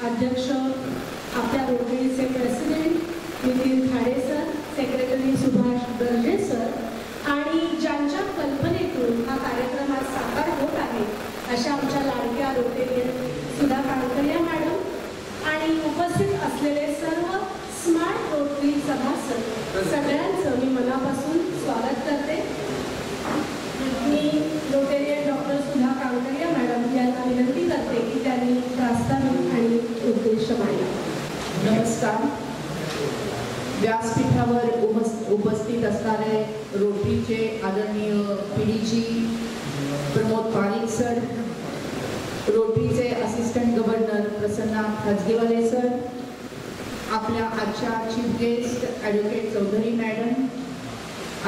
अध्यक्ष आपल्या रोटरीचे president Nitin Khade sir, secretary Subhash Darje sir आणि ज्यांच्या कल्पनेतून हा कार्यक्रम आज साकार होत आहे अशा आमच्या लाडक्या रोटेरियन सुधा काळकरिया मॅडम आणि उपस्थित असलेले सर्व स्मार्ट रोटरी सभासद सगळ्यांचं मी मनापासून स्वागत करते। मी रोटेरियन डॉक्टर सुधा काळकरिया मॅडम यांना विनंती करते की त्यांनी प्रास्ताविक आणि उद्देश मांडा। नमस्कार। व्यासपीठावर उपस्थित असणारे रोटरीचे आदरणीय पीडीजी प्रमोद पारिक सर, रोटरीचे assistant governor Prasanna Khajgiwale sir, आपल्या आजच्या chief guest advocate Chaudhari madam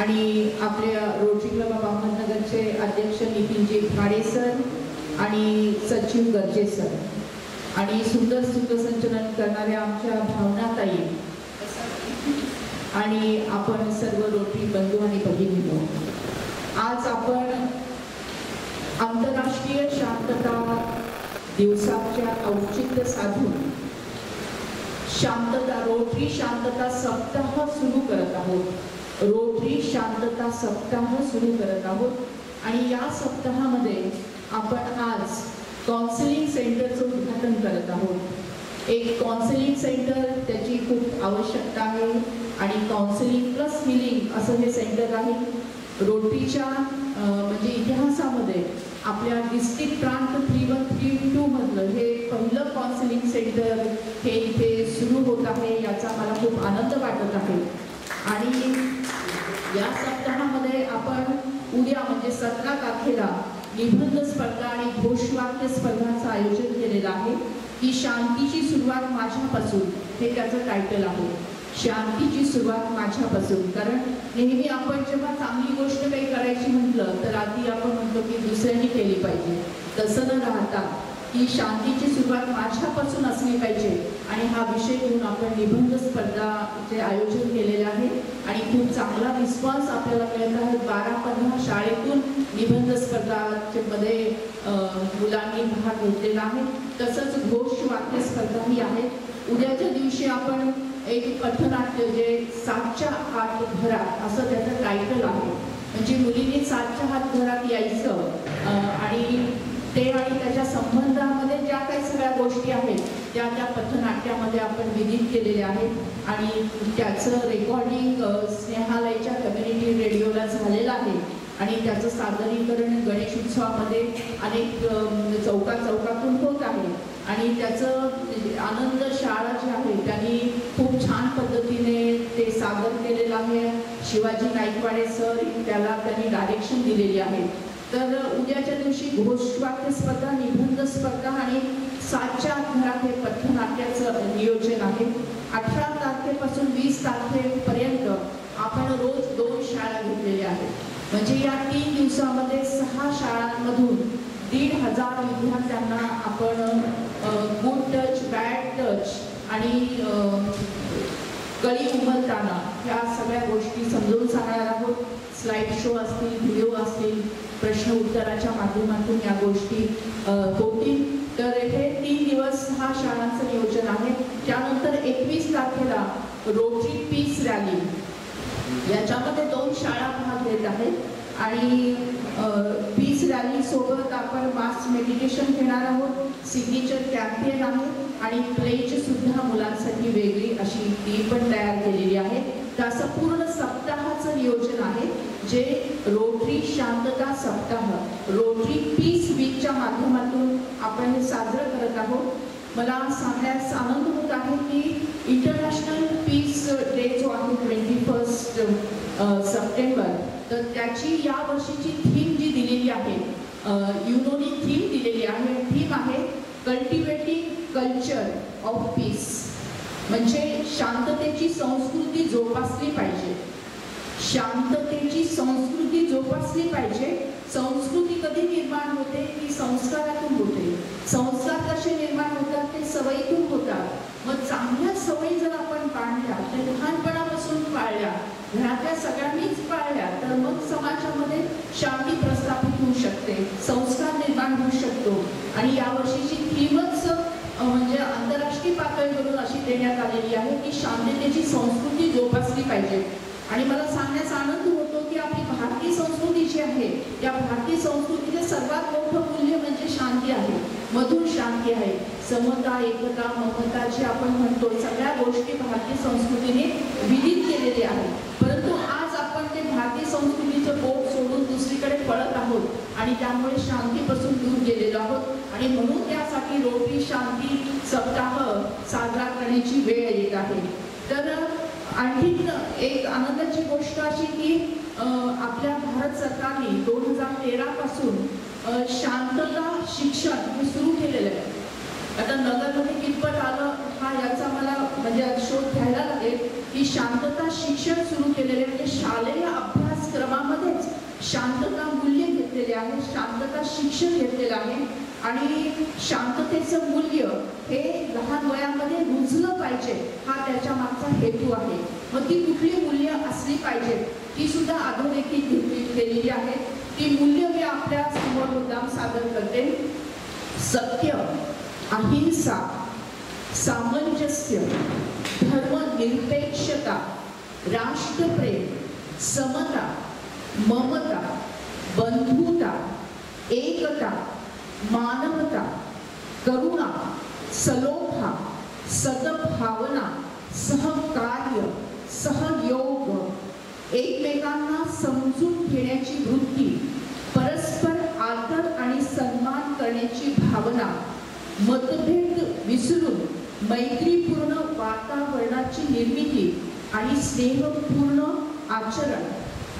आणि आपल्या रोटरी क्लब ऑफ अहमदनगरचे अध्यक्ष नितीनजी खाडे सर आणि सचिव गर्जे सर आणि सुंदर सूत्रसंचलन करणाऱ्या आमच्या भावनाताई आणि आपण सर्व रोटरी बंधू आणि भगिनींनो, आज आपण आंतरराष्ट्रीय शांतता दिवसाच्या औचित्य साधून रोटरी शांतता सप्ताह सुरू करत आहोत। रोटरी शांतता सप्ताह सुरू करत आहोत आणि या सप्ताहामध्ये आपण आज काउन्सिलिंग सेंटरचं उद्घाटन करत आहोत। एक काउन्सिलिंग सेंटर त्याची खूप आवश्यकता आहे आणि काउन्सिलिंग प्लस हिलिंग असं हे सेंटर आहे। रोटरीच्या म्हणजे इतिहासामध्ये आपल्या डिस्ट्रिक्ट प्रांत 3132 मधलं हे पहिलं काउन्सिलिंग सेंटर हे इथे सुरू होत आहे, याचा मला खूप आनंद वाटत आहे। आणि या सप्ताहामध्ये आपण उद्या म्हणजे 17 तारखेला निबंध स्पर्धा आणि घोषवाक्य स्पर्धांचं आयोजन केलेलं आहे की शांतीची सुरुवात माझ्यापासून, हे त्याचं टायटल आहे। शांतीची सुरुवात माझ्यापासून, कारण नेहमी आपण जेव्हा चांगली गोष्ट काही करायची म्हटलं तर आधी आपण म्हणतो की दुसऱ्यांनी केली पाहिजे, तसं न राहता की शांतीची सुरुवात माझ्यापासून असली पाहिजे आणि हा विषय घेऊन आपण निबंध स्पर्धाचे आयोजन केलेले आहे आणि खूप चांगला रिस्पॉन्स आपल्याला मिळत आहे। 12-15 शाळेतून निबंध स्पर्धामध्ये मुलांनी भाग घेतलेला आहे। तसंच घोषवाक्य स्पर्धाही आहे। उद्याच्या दिवशी आपण एक पथनाट्य जे 7च्या आत घरात असं त्याचं टायटल आहे, म्हणजे मुलींनी 7च्या आत घरात यायचं आणि ते आणि त्याच्या संबंधामध्ये ज्या काही सगळ्या गोष्टी आहेत त्या पथनाट्यामध्ये आपण विधित केलेल्या आहेत आणि त्याचं रेकॉर्डिंग स्नेहालयच्या कम्युनिटी रेडिओला झालेलं आहे आणि त्याचं सादरीकरण गणेश उत्सवामध्ये अनेक चौकातून होत आहे आणि त्याचं आनंद शाळा जी आहे त्यांनी खूप छान पद्धतीने ते सादर केलेलं आहे। शिवाजी नाईकवाडे सर त्याला त्यांनी डायरेक्शन दिलेली आहे। तर उद्याच्या दिवशी घोषवाक्य स्पर्धा, निबंध स्पर्धा आणि 7च्या घरात हे पथनाट्याचं नियोजन आहे। 18 तारखेपासून 20 तारखेपर्यंत आपण रोज 2 शाळा घेतलेल्या आहेत, म्हणजे या 3 दिवसामध्ये 6 शाळांमधून 1,500 विद्यार्थ्यांना आपण गुड टच, बॅड टच आणि कळी उमलताना ह्या सगळ्या गोष्टी समजून सांगणार आहोत। स्लाइड शो असतील, व्हिडिओ असतील, प्रश्न उत्तराच्या माध्यमातून या गोष्टी होतील। तर हे 3 दिवस 6 शाळांचं नियोजन आहे। त्यानंतर 21 तारखेला रोटरी पीस रॅली, याच्यामध्ये 2 शाळा भाग घेत आहेत आणि पीस रॅली सोबत आपण मास मेडिटेशन घेणार आहोत, सिग्नेचर कॅम्पेन आहे आणि प्लेज सुद्धा मुलांसाठी वेगळी अशी ती पण तयार केलेली आहे। त्याचं पूर्ण सप्ताहाचं नियोजन आहे जे रोटरी शांतता सप्ताह, रोटरी पीस वीकच्या माध्यमातून आपण हे साजरं करत आहोत। मला सांगण्यास आनंद होत आहे की इंटरनॅशनल पीस डे जो आहे 21 सप्टेंबर, तर त्याची या वर्षीची थीम जी दिलेली आहे, युनोनी थीम दिलेली आहे, थीम आहे कल्टिवेटिंग कल्चर ऑफ पीस, म्हणजे शांततेची संस्कृती जोपासली पाहिजे। शांततेची संस्कृती जोपासली पाहिजे। संस्कृती कधी निर्माण होते ती संस्कारातून होते। संस्कार कसे निर्माण होतात ते सवयीतून होतात। मग चांगल्या सवयी जर आपण पाळल्या, तर लहानपणापासून पाळल्या, घरातल्या सगळ्यांनीच पाळल्या, तर मग समाजामध्ये शांती प्रस्थापित होऊ शकते, संस्कार निर्माण होऊ शकतो। आणि यावर्षीची थीमच म्हणजे आंतरराष्ट्रीय पातळीवरून अशी देण्यात आलेली आहे की शांततेची संस्कृती जोपासली पाहिजे. आणि मला सांगण्याचा आनंद होतो की आपली भारतीय संस्कृती जी आहे, या भारतीय संस्कृतीचे सर्वात मोठं मूल्य म्हणजे शांती आहे, मधुर शांती आहे. समता, एकता, ममता जे आपण म्हणतो, सगळ्या गोष्टी भारतीय संस्कृतीने विदित केलेले आहे. परंतु आज आपण ते भारतीय संस्कृतीचं बोट सोडून दुसरीकडे पळत आहोत आणि त्यामुळे शांतीपासून दूर गेलेलो आहोत. आणि म्हणून त्यासाठी रोटरी शांती सप्ताह साजरा करण्याची वेळ येत आहे. तर आणखी एक आनंदाची गोष्ट अशी की आपल्या भारत सरकारने 2013 पासून शांतता शिक्षण हे सुरू केलेलं आहे. आता नगरमध्ये कितपत आलं हा याचा मला म्हणजे शोध घ्यायला लागेल की शांतता शिक्षण सुरू केलेले म्हणजे शालेय अभ्यासक्रमामध्येच शांतता मूल्य घेतलेले आहे, शांतता शिक्षण घेतलेलं आहे. आणि शांततेचं मूल्य हे लहान वयामध्ये रुजलं पाहिजे, हा त्याच्या मागचा हेतू आहे. मग ती कुठली मूल्य असली पाहिजे ती सुद्धा अधोरेखित केलेली आहे. ती मूल्य मी आपल्या समोर मुद्दाम सादर करते. सत्य, अहिंसा, सामंजस्य, धर्मनिरपेक्षता, राष्ट्रप्रेम, समता, ममता, बंधुता, एकता, मानवता, करुणा, सलोखा, सद्भावना, सहकार्य, सहयोग, एकमेकांना समजून घेण्याची वृत्ती, परस्पर आदर आणि सन्मान करण्याची भावना, मतभेद विसरून मैत्रीपूर्ण वातावरणाची निर्मिती आणि स्नेहपूर्ण आचरण,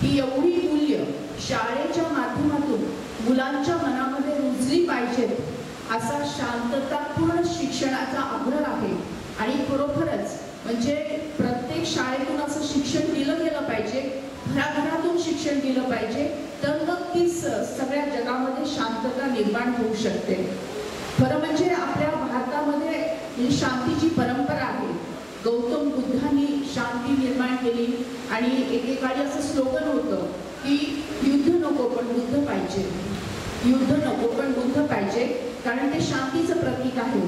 ही एवढी मूल्य शाळेच्या माध्यमातून मुलांच्या मनामध्ये रुजली पाहिजेत, असा शांततापूर्ण शिक्षणाचा आग्रह आहे. आणि खरोखरच म्हणजे प्रत्येक शाळेतून असं शिक्षण दिलं गेलं पाहिजे, घराघरातून शिक्षण दिलं पाहिजे, तर नक्कीच सगळ्या जगामध्ये शांतता निर्माण होऊ शकते. खरं म्हणजे आपल्या भारतामध्ये शांतीची परंपरा आहे. गौतम बुद्धांनी शांती निर्माण केली आणि एकेकाळी असं स्लोगन होतं की युद्ध नको पण बुद्ध पाहिजे, युद्ध नको पण बुद्ध पाहिजे, कारण ते शांतीचं प्रतीक आहे.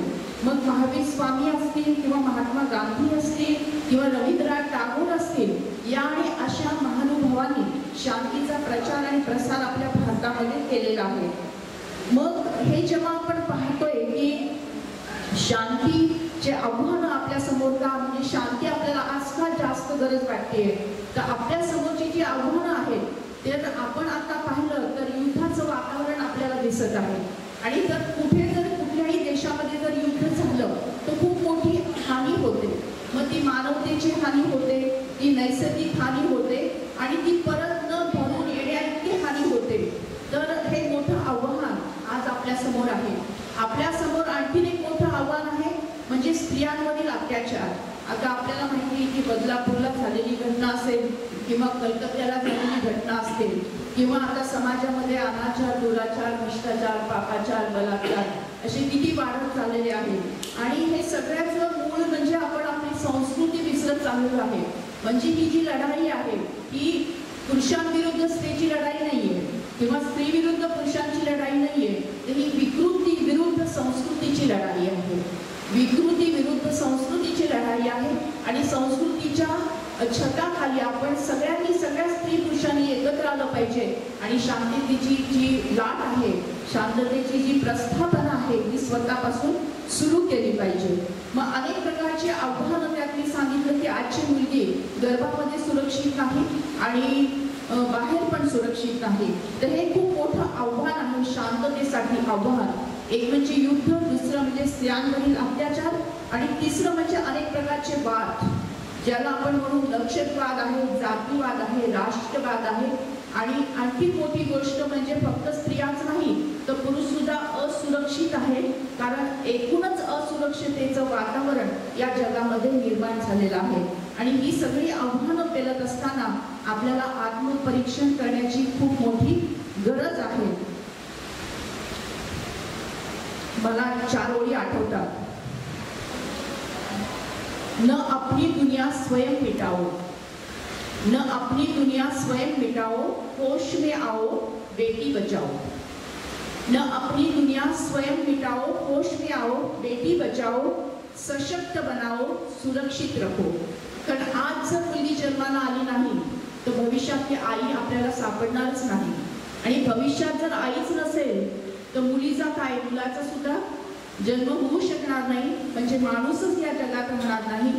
मग महावीर स्वामी असतील किंवा महात्मा गांधी असतील किंवा रवींद्रनाथ टागोर असतील, या आणि अशा महानुभावांनी शांतीचा प्रचार आणि प्रसार आपल्या भारतामध्ये केलेला आहे. मग हे जेव्हा आपण पाहतोय की शांतीचे आव्हानं आपल्या समोर का म्हणजे शांती आपल्याला आज का जास्त गरज वाटते, तर आपल्या समोरची जी आव्हानं आहेत तर आपण आता पाहिलं तर युद्धाचं वातावरण आपल्याला दिसत आहे. आणि जर कुठे जर कुठल्याही देशामध्ये जर युद्ध झालं तर खूप मोठी हानी होते. मग ती मानवतेची हानी होते, ती नैसर्गिक हानी होते आणि ती परत न भरून येण्याइतकी हानी होते. तर हे मोठं आव्हान आज आपल्या समोर आहे. आपल्या समोर आणखीन एक मोठं आव्हान आहे म्हणजे स्त्रियांवरील अत्याचार. आता आपल्याला माहिती आहे की बदलापूरला झालेली घटना असेल किंवा कलकत्त्याला झालेली घटना असेल किंवा आता समाजामध्ये अनाचार, दुराचार, भ्रष्टाचार, पापाचार, बलात्कार असे किती वाढत चाललेले आहे. आणि हे सगळ्याचं मूळ म्हणजे आपण आपली संस्कृती विसरत चाललेलो आहे. म्हणजे ही जी लढाई आहे ही पुरुषांविरुद्ध स्त्रीची लढाई नाहीये किंवा स्त्री विरुद्ध पुरुषांची लढाई नाहीये, तर ही विकृती विरुद्ध संस्कृतीची लढाई आहे. विकृती विरुद्ध संस्कृतीची लढाई आहे. आणि संस्कृतीच्या छताखाली आपण सगळ्यांनी, सगळ्या स्त्री पुरुषांनी एकत्र आलं पाहिजे आणि शांततेची जी लाट आहे, शांततेची जी प्रस्थापना आहे ती स्वतःपासून सुरू केली पाहिजे. मग अनेक प्रकारची आव्हानं त्यात मी सांगितलं की आजची मुलगी गर्भामध्ये सुरक्षित नाही आणि बाहेर पण सुरक्षित नाही. तर हे खूप मोठं आव्हान आहे शांततेसाठी आव्हान. एक म्हणजे युद्ध, दुसरं म्हणजे स्त्रियांवरील अत्याचार आणि तिसरं म्हणजे अनेक प्रकारचे वाद, ज्याला आपण म्हणून दहशतवाद आहे, जातीवाद आहे, राष्ट्रवाद आहे. आणि आणखी मोठी गोष्ट म्हणजे फक्त स्त्रियाच नाही तर पुरुष सुद्धा असुरक्षित आहे, कारण एकूणच असुरक्षिततेचं वातावरण या जगामध्ये निर्माण झालेलं आहे. आणि ही सगळी आव्हानं पेलत असताना आपल्याला आत्मपरीक्षण करण्याची खूप मोठी गरज आहे. मला 4 ओळी आठवतात. न अपनी दुनिया स्वयं मिटाओ, न अपनी दुनिया स्वयं मिटाओ, होश में आओ, बेटी बचाओ. न अपनी दुनिया स्वयं मिटाओ, होश में आओ, बेटी बचाओ, सशक्त बनाओ, सुरक्षित रखो. कारण आज जर मुलगी जन्माला आली नाही तर भविष्यात ती आई आपल्याला सापडणारच नाही. आणि भविष्यात जर आईच नसेल तर मुलीचा काय, मुलाचा सुद्धा जन्म होऊ शकणार नाही. म्हणजे माणूसच या जगात राहणार नाही.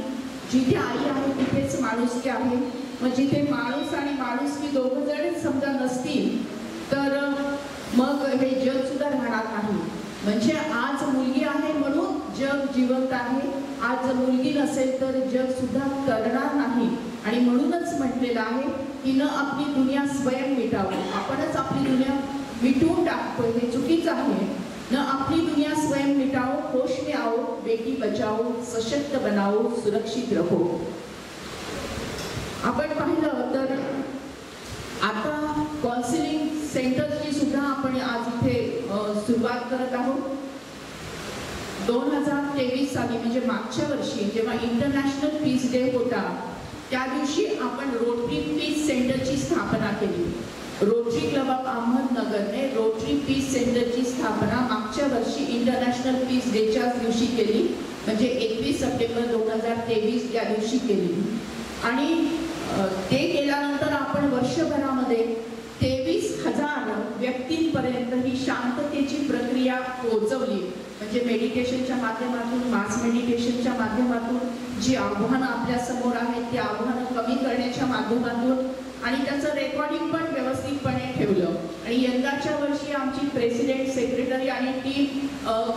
जिथे आई आहे तिथेच माणुसकी आहे. मग जिथे माणूस आणि माणुसकी दोघं जण समजा नसतील तर मग हे जग सुद्धा राहणार नाही. म्हणजे आज मुलगी आहे म्हणून जग जिवंत आहे. आज जर मुलगी नसेल तर जग सुद्धा करणार नाही. आणि म्हणूनच म्हटलेलं आहे की न आपली दुनिया स्वयं मिटावी. आपणच आपली दुनिया मिटवून टाकतो, हे चुकीचं आहे. न अपनी दुनिया स्वयं मिटाओ, होश में आओ, बेटी बचाओ, सशक्त बनाओ, सुरक्षित रखो. आपण पाहिलं तर आता काउन्सिलिंग सेंटरची सुद्धा आपण आज इथे सुरुवात करत आहोत. 2023 साली म्हणजे मागच्या वर्षी जेव्हा इंटरनॅशनल पीस डे होता त्या दिवशी आपण रोटरी पीस सेंटरची स्थापना केली. रोटरी क्लब ऑफ अहमदनगरने रोटरी पीस सेंटरची स्थापना मागच्या वर्षी इंटरनॅशनल पीस डेच्याच दिवशी केली. म्हणजे 21 सप्टेंबर 2023 या दिवशी केली. आणि ते केल्यानंतर आपण वर्षभरामध्ये 23,000 व्यक्तींपर्यंत ही शांततेची प्रक्रिया पोहोचवली. म्हणजे मेडिटेशनच्या माध्यमातून, मास मेडिटेशनच्या माध्यमातून जी आव्हानं आपल्या समोर आहेत ती आव्हानं कमी करण्याच्या माध्यमातून आणि त्याचं रेकॉर्डिंग पण व्यवस्थितपणे ठेवलं. आणि यंदाच्या वर्षी आमची प्रेसिडेंट, सेक्रेटरी आणि टीम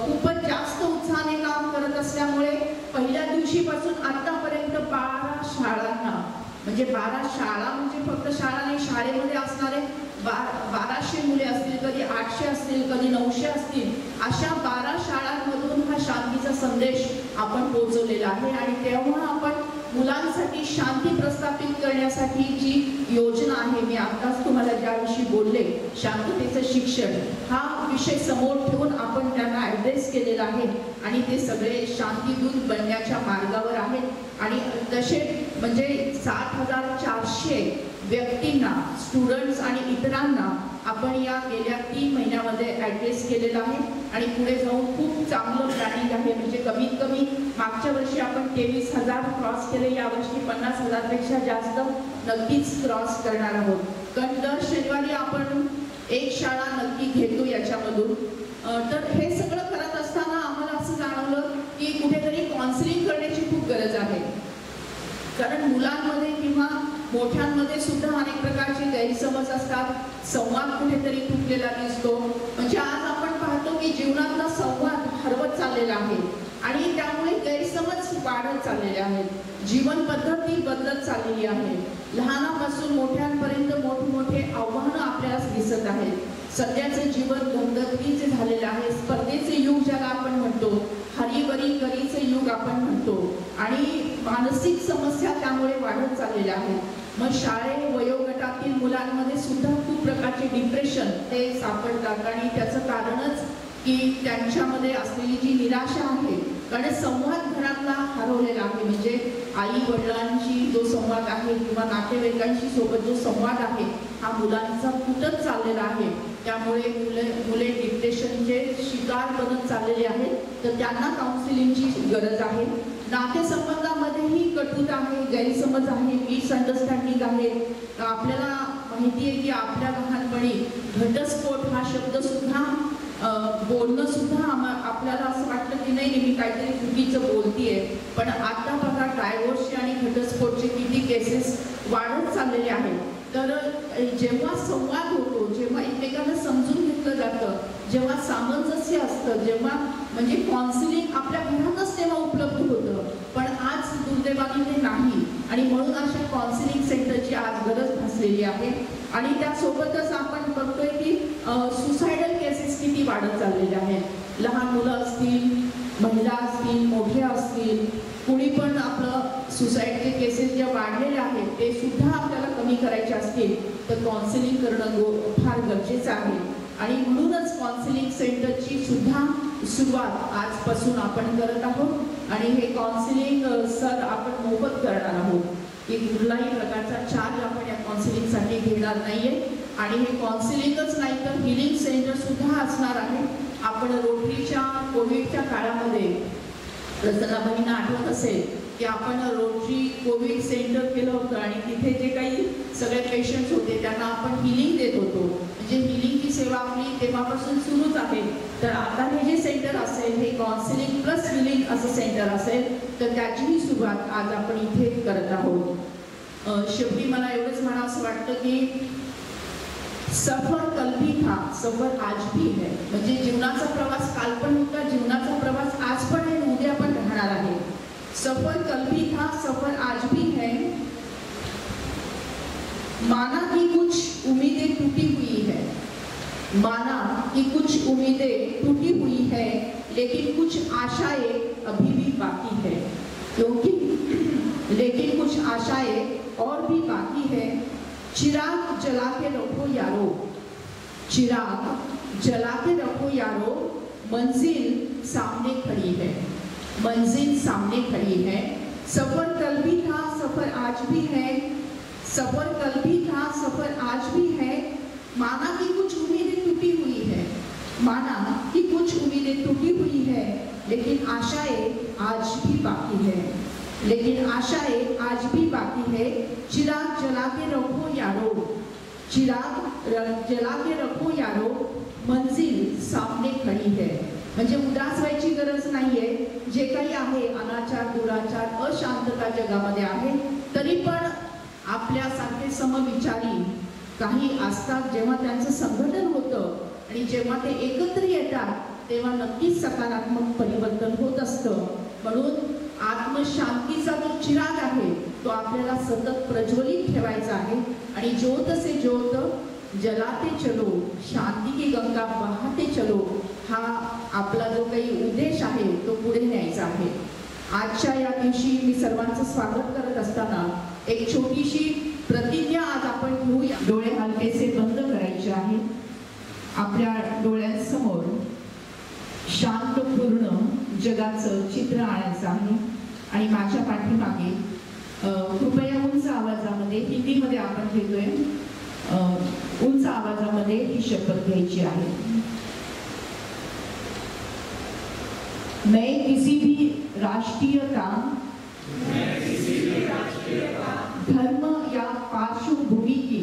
खूपच जास्त उत्साहाने काम करत असल्यामुळे पहिल्या दिवशीपासून आतापर्यंत 12 शाळांना, म्हणजे 12 शाळा म्हणजे फक्त शाळा नाही, शाळेमध्ये असणारे 1200 मुले असतील, कधी 800 असतील, कधी 900 असतील, अशा 12 शाळांमधून हा शांतीचा संदेश आपण पोहोचवलेला आहे. आणि तेव्हा आपण मुलांसाठी शांती प्रस्थापित करण्यासाठी जी योजना आहे, मी आताच तुम्हाला ज्याविषयी बोलले, शांततेचं शिक्षण, हा विषय समोर ठेवून आपण त्यांना ॲड्रेस केलेला आहे. आणि ते सगळे शांतीदूत बनण्याच्या मार्गावर आहेत. आणि तसे म्हणजे 7,400 व्यक्तींना, स्टुडंट्स आणि इतरांना आपण या गेल्या 3 महिन्यामध्ये ॲड्रेस केलेला आहे. आणि पुढे जाऊन खूप चांगलं प्लॅनिंग आहे. म्हणजे कमीत कमी मागच्या वर्षी आपण 23,000 क्रॉस केले, यावर्षी 50,000पेक्षा जास्त नक्कीच क्रॉस करणार आहोत. कारण दर शनिवारी आपण एक शाळा नक्की घेतो याच्यामधून. तर हे सगळं करत असताना आम्हाला असं जाणवलं की कुठेतरी काउन्सिलिंग करण्याची खूप गरज आहे. कारण मुलांमध्ये किंवा मोठ्यांमध्ये सुद्धा अनेक प्रकारचे गैरसमज असतात. संवाद कुठेतरी तुटलेला दिसतो. म्हणजे आज आपण पाहतो की जीवनातला संवाद हरवत चाललेला आहे आणि त्यामुळे गैरसमज वाढत चाललेले आहेत. जीवन पद्धती बदलत चाललेली आहे. लहानापासून मोठ्यांपर्यंत मोठमोठे आव्हानं आपल्याला दिसत आहेत. सध्याचं जीवन धगधगीचे झालेलं आहे. स्पर्धेचे युग ज्याला आपण म्हणतो, हरीबरी करीचे युग आपण म्हणतो. आणि मानसिक समस्या त्यामुळे वाढत चाललेल्या आहेत. मग शाळे वयोगटातील मुलांमध्ये सुद्धा खूप प्रकारचे डिप्रेशन ते सापडतात. आणि त्याचं कारणच की त्यांच्यामध्ये असलेली जी निराशा आहे. कारण संवाद घरातला हरवलेला आहे. म्हणजे आई वडिलांशी जो संवाद आहे किंवा नातेवाईकांशी सोबत जो संवाद आहे हा मुलांचा तुटत चाललेला आहे. त्यामुळे मुले डिप्रेशनचे शिकार बनत चाललेले आहेत. तर त्यांना काउन्सिलिंगची गरज आहे. नातेसंबंधामध्येही कटुता आहे, गैरसमज आहे, मिसअंडरस्टँडिंग आहे. आपल्याला माहिती आहे की आपल्या लहानपणी घटस्फोट हा शब्द सुद्धा बोलणं सुद्धा आपल्याला असं वाटतं की नाही मी काहीतरी चुकीचं बोलतीये. पण आता बघा डायव्होर्सचे आणि घटस्फोटचे किती केसेस वाढत चाललेले आहेत. तर जेव्हा संवाद होतो, जेव्हा एकमेकांना समजून घेतलं जातं, जेव्हा सामंजस्य असतं, जेव्हा म्हणजे काउन्सिलिंग आपल्या घरातच तेव्हा उपलब्ध होतं. पण आज दुर्दैवाने ते नाही. आणि म्हणून अशा काउन्सिलिंग सेंटरची आज गरज भासलेली आहे. आणि त्यासोबतच आपण बघतोय की सुसायडल केसेस किती वाढत चाललेल्या आहेत. लहान मुलं असतील, महिला असतील, मोठे असतील, कुणी पण आपलं सुसाईडचे केसेस ज्या वाढलेले आहेत ते सुद्धा आपल्याला कमी करायचे असतील तर काउन्सिलिंग करणं फार गरजेचं आहे. आणि म्हणूनच काउन्सिलिंग सेंटरची सुद्धा सुरुवात आजपासून आपण करत आहोत. आणि हे काउन्सिलिंग सर आपण मोफत करणार आहोत. की कुठलाही प्रकारचा चार्ज आपण या काउन्सिलिंगसाठी घेणार नाहीये. आणि हे काउन्सिलिंगच नाही तर हिलिंग सेंटर सुद्धा असणार आहे. आपण रोटरीच्या कोविडच्या काळामध्ये रचनाबाईंना आठवत असेल की आपण रोटरी कोविड सेंटर केलं होतं आणि तिथे जे काही सगळे पेशंट्स होते त्यांना आपण हिलिंग देत होतो. म्हणजे हिलिंगची सेवा आपली तेव्हापासून सुरूच आहे. तर आता हे जे सेंटर असेल हे काउन्सिलिंग प्लस हिलिंग असं सेंटर असेल, तर त्याचीही सुरुवात आज आपण इथे करत आहोत. शेवटी मला एवढंच म्हणावंसं वाटतं की सफर कल भी था, सफर आज भी है. म्हणजे जीवनाचा प्रवास काल पण होता, जीवनाचा प्रवास आज पण आहे, उद्या पण राहणार आहे. सफर कल भी था, सफर आज भी है. माना कि कुछ उम्मीदें टूटी हुई है, माना कि कुछ उम्मीदें टूटी हुई है, लेकिन कुछ आशाएं अभी भी बाकी है. क्योंकि लेकिन कुछ आशाएं और भी बाकी है. चिराग जला के रखो यारो, चिराग जला के रखो यारो. मंजिल सामने खड़ी है, मंजिल सामने खड़ी है. सफर कल भी था, सफर आज भी है, सफर कल भी था, सफर आज भी है. माना कि कुछ उम्मीदें टूटी हुई है, माना कि कुछ उम्मीदें टूटी हुई है, लेकिन आशाएं आज भी बाकी है, लेकिन आशाएं आज भी बाकी है. चिराग जला के रखो यारो, चिराग जला के रखो यारो. मंजिल सामने खड़ी है. म्हणजे उदास व्हायची गरज नाहीये. जे काही आहे अनाचार, दुराचार, अशांतता जगामध्ये आहे, तरी पण आपल्यासारखे समविचारी काही असतात. जेव्हा त्यांचं संघटन होतं आणि जेव्हा ते एकत्र येतात तेव्हा नक्कीच सकारात्मक परिवर्तन होत असतं. म्हणून आत्मशांतीचा जो चिराग आहे तो आपल्याला सतत प्रज्वलित ठेवायचा आहे. आणि ज्योत से ज्योत जलाते चलो, शांती की गंगा बहाते चलो, हा आपला जो काही उद्देश आहे तो पुढे न्यायचा आहे. आजच्या या दिवशी मी सर्वांचं स्वागत करत असताना एक छोटीशी प्रतिज्ञा आज आपण घेऊया. डोळे हलकेसे बंद करायचे आहे. आपल्या डोळ्यांसमोर शांतपूर्ण जगाचं चित्र आणायचं आहे. आणि माझ्या पाठीमागे कृपया उंच आवाजामध्ये, हिंदीमध्ये आपण घेतोय, उंच आवाजामध्ये ही शपथ घ्यायची आहे. मैं किसी भी राष्ट्रीयता, धर्म या पार्श्वभूमि की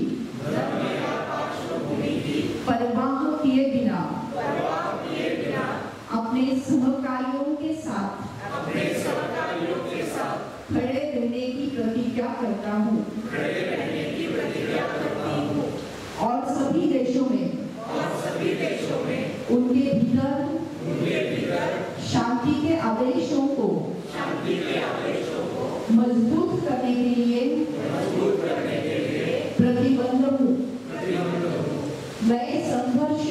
परवाह किए बिना अपने सहकारियों के साथ खड़े रहने की प्रतिज्ञा करता हूँ और सभी देशों में उनके भीतर शांति के आदेशों को मजबूत करने के लिए प्रतिबद्ध हूँ. मैं संघर्ष,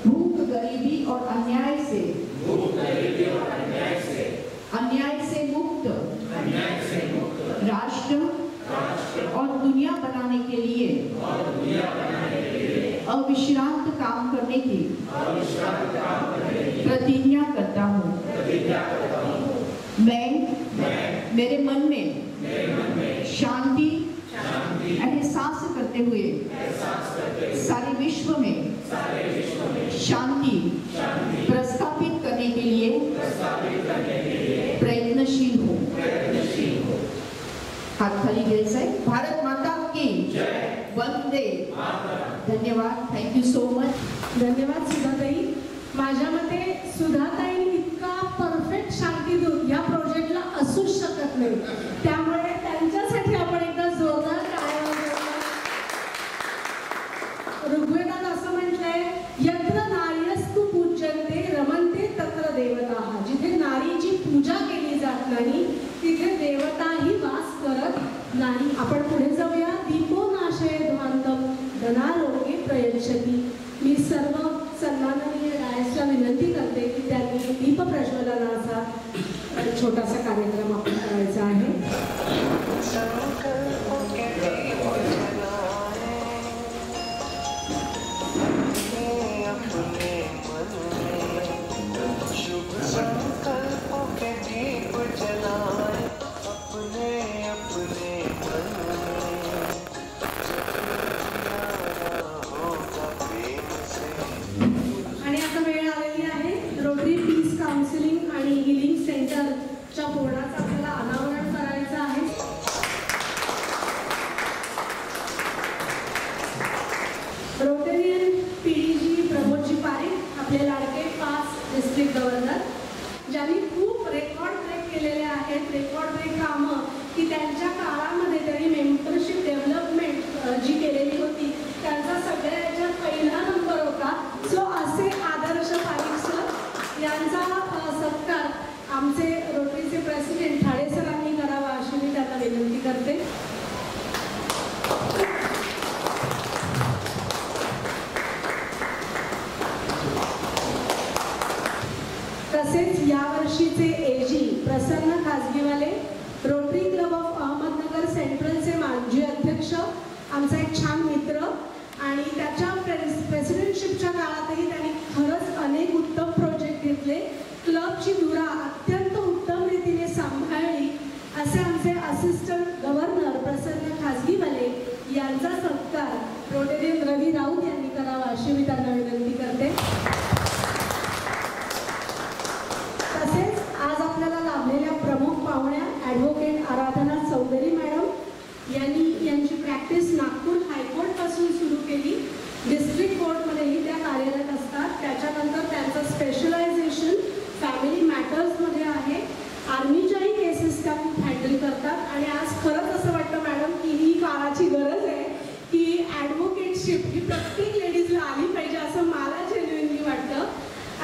भूख, गरीबी और अन्याय से मुक्त राष्ट्र और दुनिया बनाने के लिए अविश्रांत काम करने की प्रतिज्ञा करता हूँ. मैं मेरे मन में शांति एहसास करते हुए सारे विश्व में शांति प्रस्थापित करने के लिए प्रयत्नशील हूँ. हाथ खाली घ्यायचा आहे. भारत माता की वंदे. धन्यवाद. Thank you so much. धन्यवाद सुधाताई. माझ्या मते सुधाताई इतका परफेक्ट शांतीदूत या प्रोजेक्टला असूच शकत नाही. त्यामुळे त्यांच्यासाठी आपण एकदा जोरदार टाळ्या वाजवूया. ऋग्वेदात असं म्हटलंय, यत्र नार्यस्तु पूज्यन्ते रमन्ते तत्र देवताः. जिथे नारीची पूजा केली जात नाही तिथे देवताही वास करत नाही. आपण पुढे जाऊया. दीपो नाशय ध्वांतम धनारोग्ये प्रयच्छति. मी सर्व सन्माननीय रायसला विनंती करते की त्यांनी दीप प्रज्वलनाचा छोटासा कार्यक्रम आपण करायचा आहे. अपने आहेत रेकॉर्ड ब्रेक कामं की त्यांच्या काळामध्ये त्यांनी मेंबरशिप डेव्हलपमेंट जी केलेली होती त्यांचा सगळ्या याच्यात पहिला नंबर होता. सो असे आदर्श पारीख सर यांचा सत्कार आमचे रोटरीचे प्रेसिडेंट ठाडे सरांनी करावा अशी मी त्यांना विनंती करते. तसेच यावर्षीचे AG Prasanna Khajgiwale, Rotary club of Ahmednagar सेंट्रलचे माजी अध्यक्ष, आमचा एक छान मित्र आणि त्याच्या प्रेसिडेंटशिपच्या काळातही त्यांनी खरंच अनेक उत्तम प्रोजेक्ट घेतले. क्लबची धुरा अत्यंत उत्तम रीतीने सांभाळली असे आमचे असिस्टंट गव्हर्नर प्रसन्न खाजगीवाले यांचा सत्कार रोटेरियन रवी राऊत यांनी करावा अशी मी त्यांना विनंती करते. तसेच आज आपल्याला लाभलेल्या प्रमुख पाहुण्या ॲडव्होकेट आराधना चौधरी मॅडम यांची प्रॅक्टिस नागपूर हायकोर्टपासून सुरू केली. डिस्ट्रिक्ट कोर्टमध्येही त्या कार्यरत असतात. त्याच्यानंतर त्यांचं स्पेशलायझेशन फॅमिली मॅटर्समध्ये आहे. आर्मीच्याही केसेस त्या खूप हँडल करतात आणि आज खरंच असं वाटतं मॅडम की ही काळाची गरज आहे की ॲडव्होकेटशिप ही प्रत्येक लेडीजला आली पाहिजे असं मला जेन्युइनली वाटतं.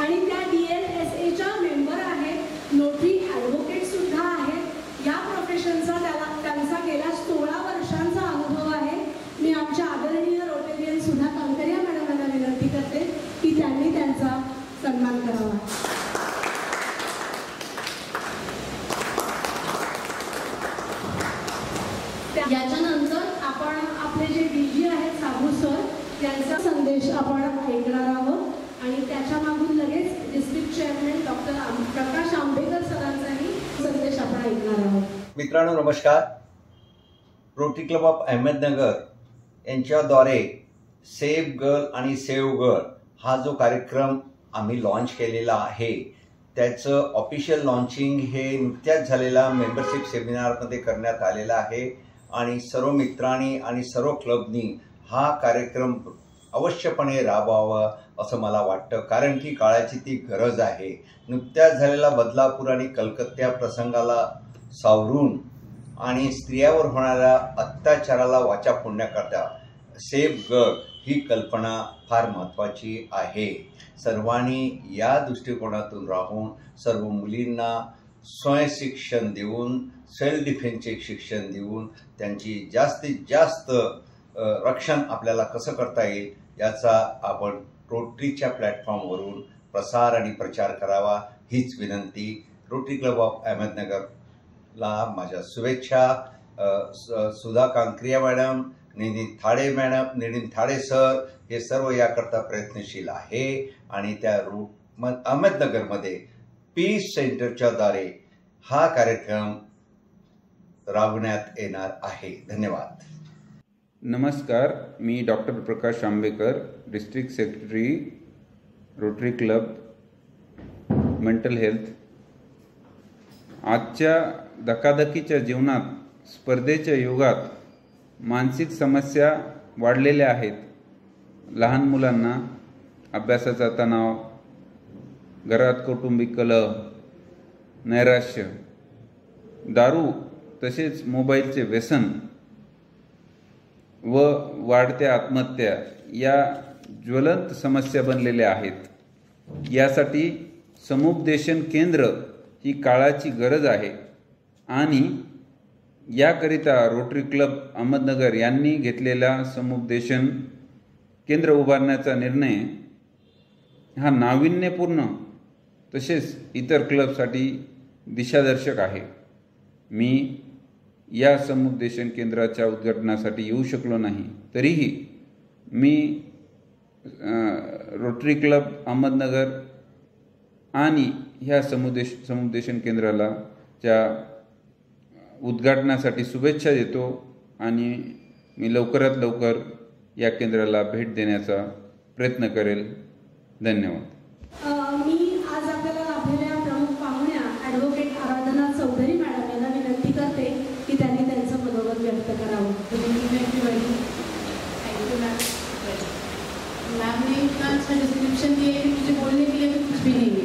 आणि त्या DLSAच्या मेंबर आहेत, नोटरी ॲडव्होकेट सुद्धा आहेत. या प्रोफेशनचा त्यांचा गेल्या 16 वर्षांचा अनुभव आहे. मी आमच्या आदरणीय रोटेरियन सुधा कंकरिया मॅडम यांना विनंती करते की त्यांनी त्यांचा सन्मान करावा. याच्यानंतर आपण आपले जे DG आहेत साबू सर यांचा संदेश आपण ऐकणार आहोत आणि त्याच्या मागून लगेच district chairman doctor Prakash Ambekar सरांचाही संदेश आपण ऐकणार आहोत. मित्रांनो नमस्कार. रोटरी क्लब ऑफ अहमदनगर यांच्याद्वारे सेव्ह गर्ल आणि सेव्ह गर्ल हा जो कार्यक्रम आम्ही लॉन्च केलेला आहे त्याचं ऑफिशियल लॉन्चिंग हे नुकत्याच झालेला मेंबरशिप सेमिनारमध्ये करण्यात आलेला आहे आणि सर्व मित्रांनी आणि सर्व क्लबनी हा कार्यक्रम अवश्यपणे राबवावा असं मला वाटतं. कारण की काळाची ती गरज आहे. नुकत्याच झालेला बदलापूर आणि कलकत्ता प्रसंगाला सावरून आणि स्त्रियावर होणाऱ्या अत्याचाराला वाचा फोडण्याकरता सेव्ह गर्ल ही कल्पना फार महत्त्वाची आहे. सर्वांनी या दृष्टिकोनातून राहून सर्व मुलींना स्वयंशिक्षण देऊन सेल्फ डिफेन्सचे शिक्षण देऊन त्यांची जास्तीत जास्त रक्षण आपल्याला कसं करता येईल याचा आपण रोटरीच्या प्लॅटफॉर्मवरून प्रसार आणि प्रचार करावा हीच विनंती. रोटरी क्लब ऑफ अहमदनगरला माझ्या शुभेच्छा. सुधा कांकरिया मॅडम, नितीन थाडे सर हे सर्व याकरता प्रयत्नशील आहे आणि त्या अहमदनगरमध्ये पीस सेंटरच्या द्वारे हा कार्यक्रम राबवण्यात येणार आहे. धन्यवाद. नमस्कार, मी doctor Prakash Ambekar, district secretary, Rotary club mental health. आजच्या धकाधकीच्या जीवनात, स्पर्धेच्या युगात मानसिक समस्या वाढलेल्या आहेत. लहान मुलांना अभ्यासाचा तणाव, घरात कौटुंबिक कलह, नैराश्य, दारू तसेच मोबाईलचे व्यसन व वाढत्या आत्महत्या या ज्वलंत समस्या बनलेल्या आहेत. यासाठी समुपदेशन केंद्र ही काळाची गरज आहे आणि याकरिता रोटरी क्लब अहमदनगर यांनी घेतलेला समुपदेशन केंद्र उभारण्याचा निर्णय हा नाविन्यपूर्ण तसेच इतर क्लबसाठी दिशादर्शक आहे. मी या समुपदेशन केंद्राच्या उद्घाटनासाठी येऊ शकलो नाही, तरीही मी रोटरी क्लब अहमदनगर आणि ह्या समुपदेशन केंद्राला च्या उद्घाटनासाठी शुभेच्छा देतो आणि मी लवकरात लवकर या केंद्राला भेट देण्याचा प्रयत्न करेल. धन्यवाद. मी आज आपल्याला लाभलेल्या प्रमुख पाहुण्या ॲडव्होकेट आराधना चौधरी मॅडम यांना विनंती करते की त्यांनी त्यांचं मनोगत व्यक्त करावं. मैम ने इतना अच्छा डिस्क्रिप्शन दिया कि मुझे बोलने के लिए तो कुछ भी नहीं है.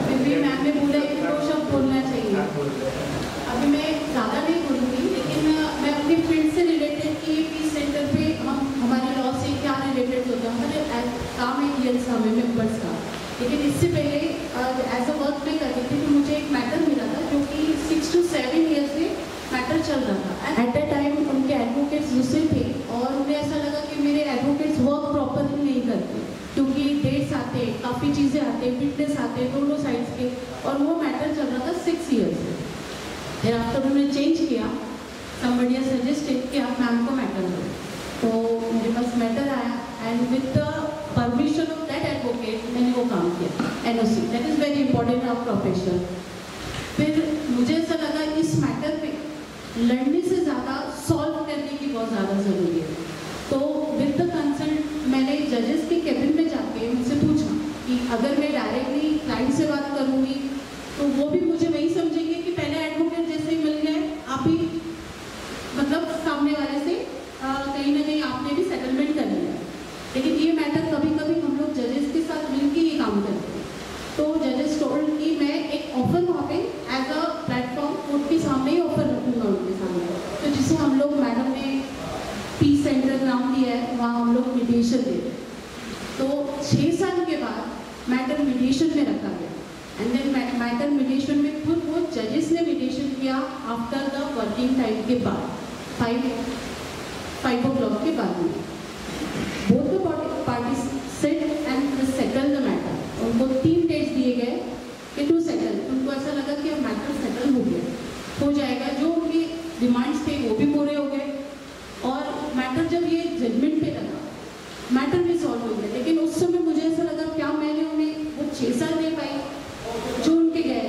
फिर भी मैम ने बोला कि 2 शब्द बोलना चाहिए. अभी मैं ज़्यादा नहीं बोलूँगी, लेकिन मैं अपनी फील्ड से रिलेटेड कि पीस सेंटर पे हम हमारे लॉ से क्या रिलेटेड होता है, हमारे काम है ईयर्स हमें मेम्बर्स का। लेकिन इससे पहले एज अ वर्क में कर रही थी तो मुझे एक मैटर मिला था जो कि 6 to 7 ईयर्स से मैटर चल रहा था। एट द टाइम उनके एडवोकेट्स दूसरे थे और उन्हें ऐसा लगा कि मेरे एडवोकेट्स वर्क प्रॉपरली नहीं करते, क्योंकि डेट्स आते, काफ़ी चीज़ें आते, विटनेस आते दोनों साइड्स के, और वो मैटर चल रहा था 6 ईयर्स से। फिर आफ्टर उन्होंने चेंज किया, somebody सजेस्टेड कि आप मैम को मैटर दो, तो मेरे पास मैटर आया and with the permission of that advocate मैंने वो काम किया, NOC, that is very important of profession. फिर मुझे ऐसा लगा इस मैटर पे लड़ने से ज़्यादा सॉल्व करने की बहुत ज़्यादा ज़रूरी है, तो विद द कंसल्ट मैंने जजेस के कैबिन में जाके उनसे पूछा कि अगर मैं डायरेक्टली क्लाइंट से बात करूँगी तो वो भी मुझे वही समझेंगे कि पहले एडवोकेट जैसे ही मिल गए, आप ही मतलब सामने वाले से कहीं ना कहीं आपने भी सेटलमेंट कर लिया। लेकिन ये मैटर कभी कभी हम लोग जजेस के साथ मिलकर ये काम करते हैं, तो जजेस टोल्ड कि मैं एक ऑफर वहाँ पे एज अ प्लेटफॉर्म कोर्ट के सामने ही ऑफर रखूँगा उनके सामने, तो जिसे हम लोग मैडम ने पीस सेंटर नाम दिया है, वहाँ हम लोग मीडिएशन देते हैं। तो 6 साल के बाद मैटर मीडिएशन में रखा गया एंड देन मैटर मीडिएशन में खुद वो जजेस ने मीडिएशन किया आफ्टर द वर्किंग टाइम के बाद 5 o'clock के बाद में both the parties set and settle the matter. उनको 3 डेट्स दिए गए कि टू सेटल, उनको ऐसा लगा कि अब मैटर सेटल हो जाएगा, जो उनके डिमांड्स थे वो भी पूरे हो गए और मैटर जब ये जजमेंट पे लगा मैटर भी सॉल्व हो गया। लेकिन उस समय मुझे ऐसा लगा क्या मैंने उन्हें वो 6 साल दे पाई जो उनके गए,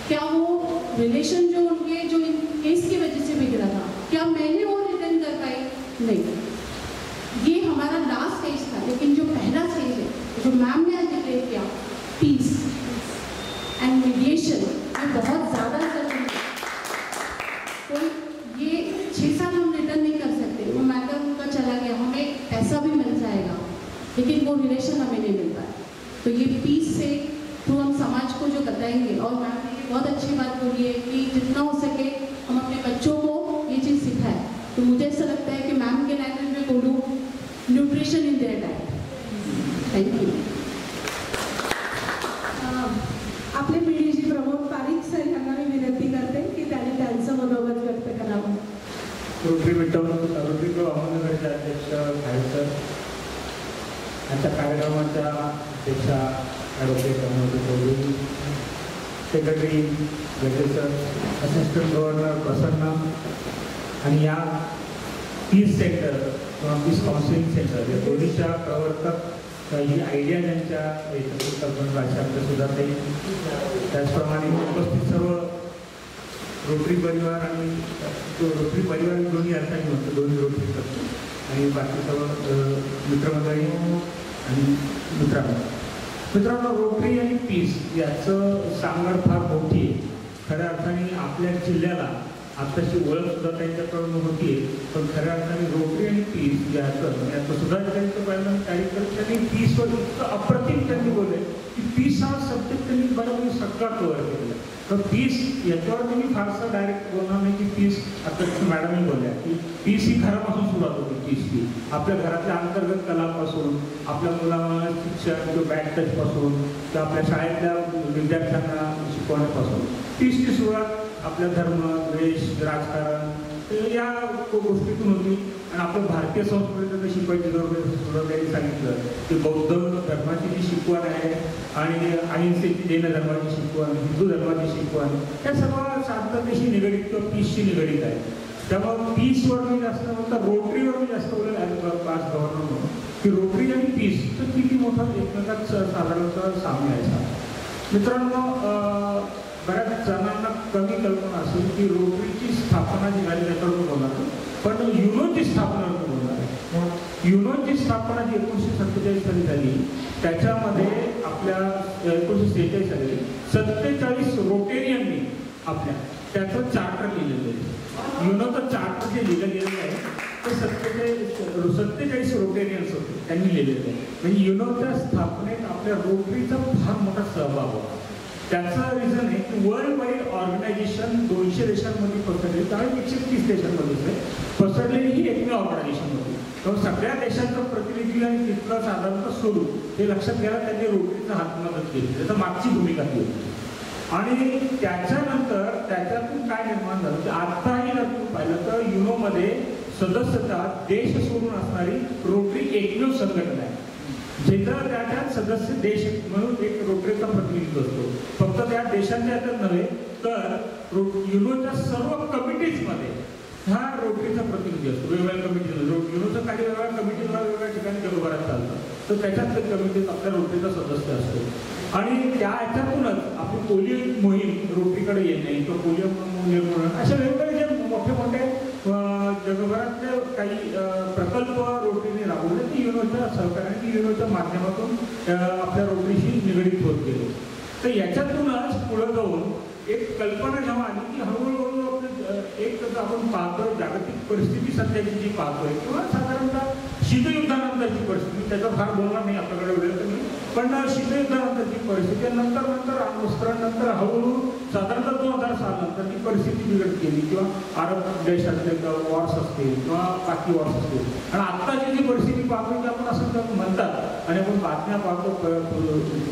क्या वो रिलेशन जो उनके जो केस की वजह से बिगड़ा था क्या मैंने वो रिटर्न कर पाई? नहीं, ये हमारा लास्ट स्टेज था। लेकिन जो पहला स्टेज है जो मैम ने आज डिक्लेयर किया, पीस एंड मीडिएशन, ये बहुत ज़्यादा जरूरी है। तो ये 6 साल हम रिटर्न नहीं कर सकते, वो मैटर उनका चला गया, हमें पैसा भी मिल जाएगा लेकिन वो रिलेशन हमें नहीं मिल पाया। तो ये पीस से थ्रू हम समाज को जो बताएंगे, और मैम ने बहुत अच्छी बात बोली है कि जितना हो सके हम अपने बच्चों को ये चीज़ सिखाएं। तो मुझे ऐसा लगता है कि मैम के लैंग्वेज में बोलूँ, nutrition in their diet. Thank you. आपले पीडीजी प्रमोद पारिक सर यांना मी विनंती करते की त्यांनी त्यांचं मनोगत व्यक्त करावं. रोटरी क्लब अहमदनगरचे अध्यक्ष साहेब सर, यांच्या कार्यक्रमाच्या अध्यक्षा advocate Amol Chaudhari, secretary Gaje sir, assistant governor Prasanna, आणि या पीस सेंटर किंवा पीस काउन्सिलिंग सेंटर या दोन्हीच्या प्रवर्तक ही आयडिया ज्यांच्या कल्पना आमच्या सुद्धा ते, त्याचप्रमाणे उपस्थित सर्व रोटरी परिवार आणि रोटरी परिवार दोन्ही अर्थाने म्हणतो, दोन्ही रोटरी करतो, आणि बाकी सर्व मित्रमंडळी आणि मित्रांनो, रोटरी आणि पीस याचं सांगड फार मोठी आहे. खऱ्या अर्थाने आपल्या जिल्ह्याला आत्ताची ओळख सुद्धा त्यांच्याकडून होती आहे, पण खऱ्या अर्थाने रोटरी आणि पीस याचं सुद्धा त्यांचं पहिलं कार्यक्रम पीसवर इतकं अप्रतिम त्यांनी बोलले की पीस हा सब्जेक्ट त्यांनी बरोबर सगळा कव्हर केलेला. तर पीस याच्यावर त्यांनी फारसं डायरेक्ट बोलणार नाही की पीस, आता मॅडमही बोलल्या की पीस ही घरापासून सुरुवात होती. पीस ही आपल्या घरातल्या अंतर्गत कलापासून, आपल्या मुलांना शिक्षण किंवा बॅक टचपासून, किंवा आपल्या शाळेतल्या विद्यार्थ्यांना शिकवण्यापासून पीसची सुरुवात आपल्या धर्म, द्वेष, राजकारण या गोष्टीतून होती. आणि आपल्या भारतीय संस्कृतीचं शिकवायची गरज सुद्धा त्यांनी सांगितलं की बौद्ध धर्माची जी शिकवण आहे आणि अहिंसेची, जैन धर्माची शिकवण, हिंदू धर्माची शिकवण, या सर्व शांततेशी निगडीत किंवा पीसशी निगडीत आहे. त्यामुळे पीसवर मी जास्त म्हणता रोटरीवर मी जास्त बोलेल ॲज पास गव्हर्नर म्हणून की रोटरी आणि पीस तर किती मोठा एकमेकात साधारणतः साम्य आहे. मित्रांनो, बऱ्याच जणांना कमी कल्पना असेल की रोटरीची स्थापना जी झाली त्याच्यावर बोलणार, पण युनोची स्थापना बोलणार आहे. युनोची स्थापना जी 1947 साली झाली, त्याच्यामध्ये आपल्या 1946 साली 47 रोटेरियननी आपल्या त्याचं चार्टर लिहिलेलं आहे. युनोचं चार्टर जे लिहिलं गेलेलं आहे ते 47 रोटेरियन्स होते, त्यांनी लिहिलेलं आहे. म्हणजे युनोच्या स्थापनेत आपल्या रोटरीचा फार मोठा सहभाग होता. त्याचं रिझन आहे की वर्ल्ड वाईड ऑर्गनायझेशन 200 देशांमध्ये पसरली, कारण 130 देशांमध्ये पसरलेली ही एकमेव ऑर्गनायझेशन होती. तर सगळ्या देशांचं प्रतिनिधी आणि तिथलं साधारणतः स्वरूप हे लक्षात घ्यायला त्यांनी रोटरीचा हात मदत केली. त्याचं मागची भूमिका ती होती. आणि त्याच्यानंतर त्याच्यातून काय निर्माण झालं की आताही जर तुम्ही पाहिलं तर युनोमध्ये सदस्यता देश सोडून असणारी रोटरी एकमेव संघटना आहे, जिथं त्याच्यात सदस्य देश म्हणून एक रोटरीचा प्रतिनिधित्व असतो. फक्त त्या देशांच्या याच्यात नव्हे तर युनोच्या सर्व कमिटीजमध्ये हा रोटरीचा प्रतिनिधी असतो. वेगवेगळ्या कमिटी युनोचं काही वेगवेगळ्या कमिटीला वेगवेगळ्या ठिकाणी जगभरात चालतं, तर त्याच्यात त्या कमिटीत आपल्या रोटरीचा सदस्य असतो. आणि त्या ह्याच्यातूनच आपली पोलिओ मोहीम रोटरीकडे येणे किंवा पोलिओ निर्मूलन अशा वेगवेगळे जे मोठे मोठे जगभरातले काही प्रकल्प रोटरीने राबवले ते युनोच्या सहकार्याने युनोच्या माध्यमातून आपल्या रोटरीशी निगडीत होत गेले. तर याच्यातूनच पुढे जाऊन एक कल्पना जेव्हा आली की हळूहळू एक आपण पाहतोय जागतिक परिस्थिती सध्याची जी पाहतोय किंवा साधारणतः शीतयुद्धानंतरची परिस्थिती, त्याचा फार बोलणार नाही आपल्याकडे वेळ कमी, पण शीतयुद्धानंतरची परिस्थिती नंतर अण्वस्त्रांनंतर हळूहळू साधारणतः 2000 साल ती परिस्थिती बिघडत गेली किंवा अरब देशातले वॉर्स असतील किंवा बाकी वॉर्स असतील. आणि आत्ताची जी परिस्थिती पाहतो की आपण असं म्हणतात आणि आपण बातम्या पाहतो,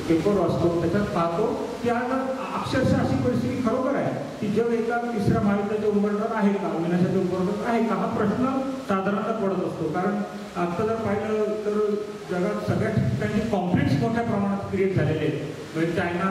पेपर वाचतो, त्याच्यात पाहतो की आज अक्षरशः अशी परिस्थिती खरोखर आहे की जग एका तिसऱ्या महायुद्धाच्या उंबरठ्यावर आहे का, विनाशाच्या उंबरठ्यावर आहे का, हा प्रश्न साधारणतः पडत असतो. कारण आता जर पाहिलं तर जगात सगळ्या ठिकाणी कॉन्फ्लिक्ट्स मोठ्या प्रमाणात क्रिएट झालेले आहेत. म्हणजे China,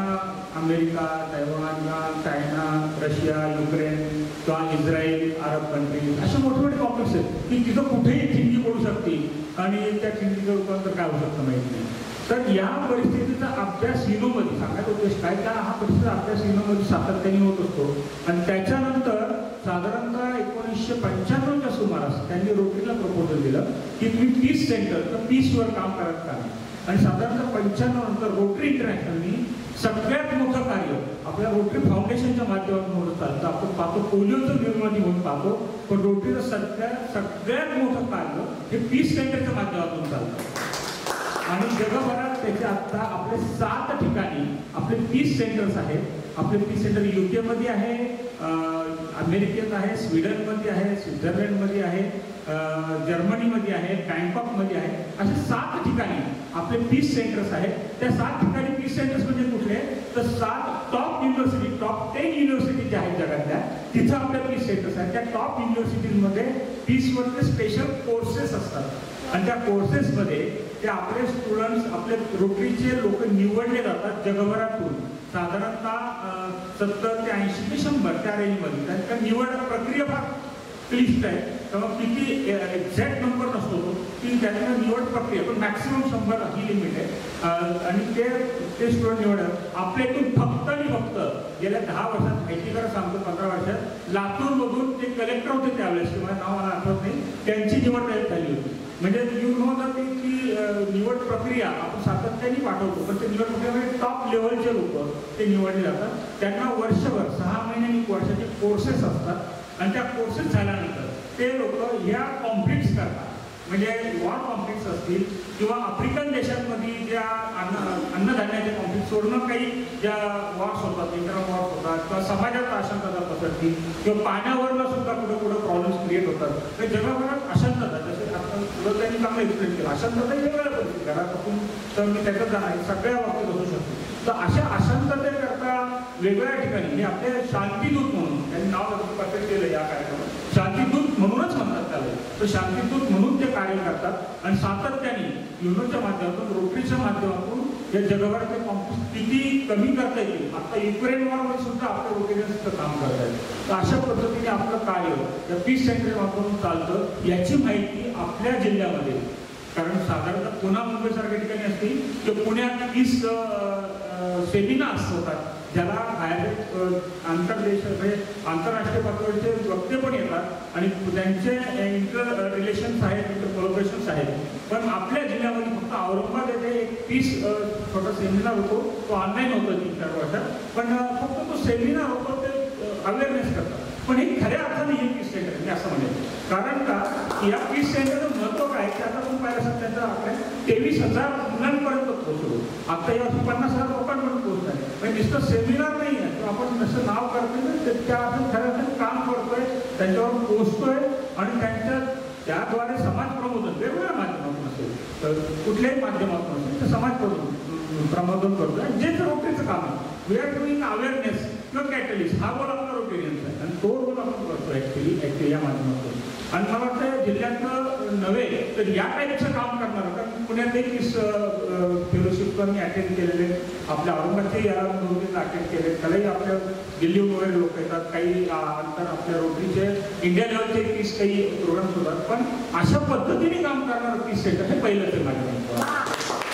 America, Taiwan, China, Russia, Ukraine किंवा इस्रायल, अरब कंट्रीज असे मोठे मोठे कॉन्फ्लिक्ट्स आहेत की तिथं कुठेही ठिणगी पडू शकते आणि त्या ठिणगीचं रूपांतर काय होऊ शकतं माहीत नाही. तर या परिस्थितीचा अभ्यास युनोमध्ये सांगायचा उद्देश काय, त्या हा परिस्थितीचा अभ्यास युनोमध्ये सातत्याने होत असतो. आणि त्याच्यानंतर साधारणतः 1995च्या सुमारास त्यांनी रोटरीला प्रपोजल दिलं की तुम्ही पीस सेंटर तर पीसवर काम करत का. आणि साधारणतः 95 नंतर रोटरी इंटरनॅशनलनी सगळ्यात मोठं कार्य आपल्या रोटरी फाउंडेशनच्या माध्यमातून होत चालतं. आपण पाहतो पोलिओचं निर्मूलन म्हणून पाहतो, पण रोटरीचं सगळ्यात मोठं कार्य हे पीस सेंटरच्या माध्यमातून चालतं. आणि जगभरात त्याचे आता आपले 7 ठिकाणी आपले पीस सेंटर्स आहेत. आपले पीस सेंटर UK आहे, अमेरिकेत आहे, स्वीडनमध्ये आहे, स्वित्झर्लंडमध्ये आहे, जर्मनीमध्ये आहे, बँकॉकमध्ये आहे. असे 7 ठिकाणी आपले पीस सेंटर्स आहेत. त्या 7 ठिकाणी पीस सेंटर्स म्हणजे कुठले तर 7 टॉप युनिव्हर्सिटी, टॉप 10 युनिव्हर्सिटी ज्या आहेत जगातल्या तिथं आपल्या पीस सेंटर्स आहेत. त्या टॉप युनिव्हर्सिटीजमध्ये पीसवरचे स्पेशल कोर्सेस असतात आणि त्या कोर्सेसमध्ये ते आपले स्टुडंट्स, आपले रोटरीचे लोक निवडले जातात जगभरातून. साधारणतः 70 ते 80 ते 100 त्या रेंजमध्ये. त्यांच्या निवड प्रक्रिया फार क्लिष्ट आहे, तेव्हा किती एक्झॅक्ट नंबर नसतो तो की त्यांना निवड प्रक्रिया, पण मॅक्सिमम 100 ही लिमिट आहे. आणि ते स्टुडंट निवडतात आपल्या इथून फक्त आणि फक्त गेल्या 10 वर्षात माहितीकडे सांगतो 15 वर्षात लातूरमधून जे कलेक्टर होते त्यावेळेस, किंवा नाव मला आठवत नाही, त्यांची निवड झाली होती. म्हणजे की निवड प्रक्रिया आपण सातत्याने पाठवतो, पण ते निवड प्रक्रियामध्ये टॉप लेवलचे लोक ते निवडले जातात. त्यांना वर्षभर 6 महिने आणि वर्षाचे कोर्सेस असतात आणि त्या कोर्सेस झाल्यानंतर ते लोक ह्या कॉन्फ्लिक्ट्स करतात. म्हणजे वॉर कॉन्फ्लिक्ट्स असतील किंवा आफ्रिकन देशांमध्ये ज्या अन्नधान्याचे कॉन्फ्लिक्ट सोडणं, काही ज्या वॉर्स होतात, इंटरनल वॉर्स होतात किंवा समाजात अशांतता पसरतील किंवा पाण्यावरला सुद्धा कुठं कुठं प्रॉब्लेम्स क्रिएट होतात. तर जगाभरात अशांतता, जसे आता पुढं त्यांनी चांगलं एक्सप्लेन केलं, अशांतता वेगवेगळ्या पद्धती घरापासून तर मी त्याच्यात जाणार सगळ्या बाबतीत असू शकतो. तर अशा अशांततेकरता वेगवेगळ्या ठिकाणी हे आपले शांतीदूत म्हणून त्यांनी नाव प्रकट केलं या कार्यक्रमात, शांतीदूत म्हणूनच म्हणतात त्याला. तर शांतीदूत म्हणून ते कार्य करतात आणि सातत्याने युनोच्या माध्यमातून, रोटरीच्या माध्यमातून या जगभरातले कॉन्फ्लिक्ट किती कमी करता येईल. आता युक्रेन वॉरमध्ये सुद्धा आपल्या रोटरीने काम करत आहेत. तर अशा पद्धतीने आपलं कार्य या पीस सेंटर वापरून चालतं. याची माहिती आपल्या जिल्ह्यामध्ये, कारण साधारणतः पुणे मुंबईसारख्या ठिकाणी असतील तर पुण्यात 20 सेमिनार्स होतात, ज्याला बाहेर आंतरदेश म्हणजे आंतरराष्ट्रीय पातळीचे वक्ते पण येतात आणि त्यांचे इंटर रिलेशन्स आहेत, इंटर कोलॅबोरेशन्स आहेत. पण आपल्या जिल्ह्यामध्ये फक्त औरंगाबाद येथे एक 30 छोटा सेमिनार होतो, तो ऑनलाईन होतो 3-4 वर्षात. पण फक्त तो सेमिनार होतो, ते अवेअरनेस करतात. पण हे खऱ्या अर्थाने हे पीस सेंटर मी असं म्हणेल. कारण का या पीस सेंटरचं महत्त्व काय व्हायचे. आता तुम्ही पाहिलं असेल त्यांचा आकडा 23,000 मुलांपर्यंत पोहोचलो. आता यावर्षी 50,000 लोकांपर्यंत पोहोचत आहे. म्हणजे नुसतं सेमिनार नाही आहे, आपण जसं नाव करतोय त्या आपण खरं काम करतोय, त्यांच्यावर पोहोचतोय आणि त्याद्वारे समाज प्रबोधन वेगवेगळ्या माध्यमातून असेल तर कुठल्याही माध्यमातून असेल तर समाज प्रबोधन करतोय. जे रोटरीचं काम आहे, वी आर डुईंग अवेअरनेस किंवा कॅटलिस्ट, हा रोल आपला रोटेरियनचा आहे आणि तो रोल आपण करतो ॲक्च्युली या माध्यमातून. आणि मला वाटतं जिल्ह्यातलं नव्हे तर या टाईपचं काम करणार, कारण पुण्यात एक फेलोशिप मी अटेंड केलेले, आपल्या औरंगाबादचे या रोटरीला अटेंड केले, त्यालाही आपल्या दिल्लीहून वगैरे लोक येतात, काही अंतर आपल्या रोटरीचे इंडिया लेवलचे 30 काही प्रोग्राम्स होतात. पण अशा पद्धतीने काम करणारं पीस सेंटर हे पहिलंच आहे माझ्या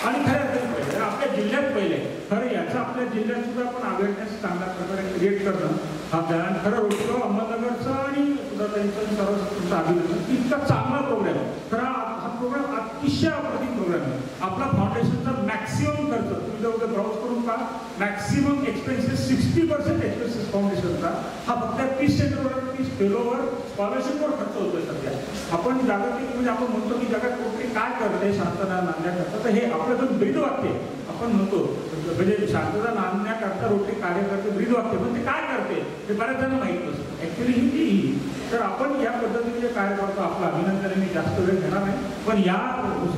आणि खरं पहिले आपल्या जिल्ह्यात पहिले. खरं याचा आपल्या जिल्ह्यात सुद्धा आपण अवेअरनेस चांगल्या प्रकारे क्रिएट करणं हा प्लॅन खरं रोटरी अहमदनगरचा आणि सुद्धा त्यांचं सर्व तुमचं अभिनंदन. इतका चांगला प्रोग्राम आहे. खरा हा प्रोग्राम अतिशय अप्रतिम प्रोग्राम आहे. आपला फाउंडेशनचा मॅक्सिमम खर्च तुम्ही जर ब्राउज करून का मॅक्सिमम एक्सपेन्सेस 60% एक्सपेन्सेस फाउंडेशनचा हा फक्त पीस सेंटरवर, पीस फेलोवर, स्कॉलरशिपवर खर्च होतोय सध्या. आपण जागतिक म्हणजे आपण म्हणतो की जगात रोटरी काय करते, शांतता नांदण्याकरता, तर हे आपलं जो ब्रीद वाक्य आपण म्हणतो म्हणजे शांतता नांदण्याकरता रोटरी कार्य करते, ब्रीद वाक्य, पण ते काय करते हे बऱ्याच जण माहीत नसतं ॲक्च्युली ही. तर आपण या पद्धतीने कार्य करतो. आपलं अभिनंदन, मी जास्त वेळ घेणार नाही, पण या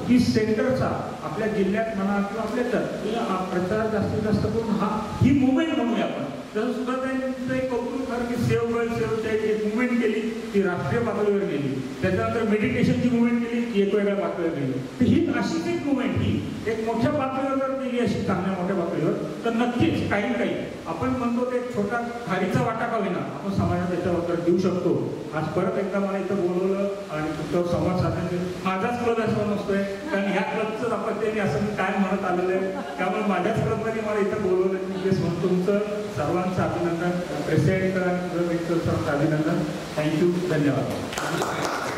पीस सेंटरचा आपल्या जिल्ह्यात म्हणा किंवा आपल्या प्रचार जास्तीत जास्त करून ही मुवमेंट म्हणूया आपण. तसं सुद्धा त्यांचं एक कौतुक खरं की सेव्ह गर्ल सेव्ह चाइल्ड एक मुवमेंट केली, ती राष्ट्रीय पातळीवर गेली. त्याच्यानंतर मेडिटेशनची मुवमेंट केली, ती एक वेगळ्या पातळीवर गेली. तर ही अशीच एक मुवमेंट ही एक मोठ्या पातळीवर जर गेली अशी चांगल्या मोठ्या पातळीवर, तर नक्कीच काही आपण म्हणतो ते एक छोटा खारीचा वाटा का होईना आपण समाजात त्याच्याबद्दल देऊ शकतो. आज परत एकदा मला इथं बोलवलं आणि तुमच्यावर संवाद साधण्याचे माझाच क्लब असं नसतोय, कारण ह्या क्लबचंच आपण असं मी काय म्हणत आलेलं आहे. त्यामुळे माझ्याच क्लबमध्ये मला इथं बोलवलं की म्हणून तुमचं सर्वांचं अभिनंदन, प्रेसिडेंट आणि अभिनंदन. थँक्यू, धन्यवाद.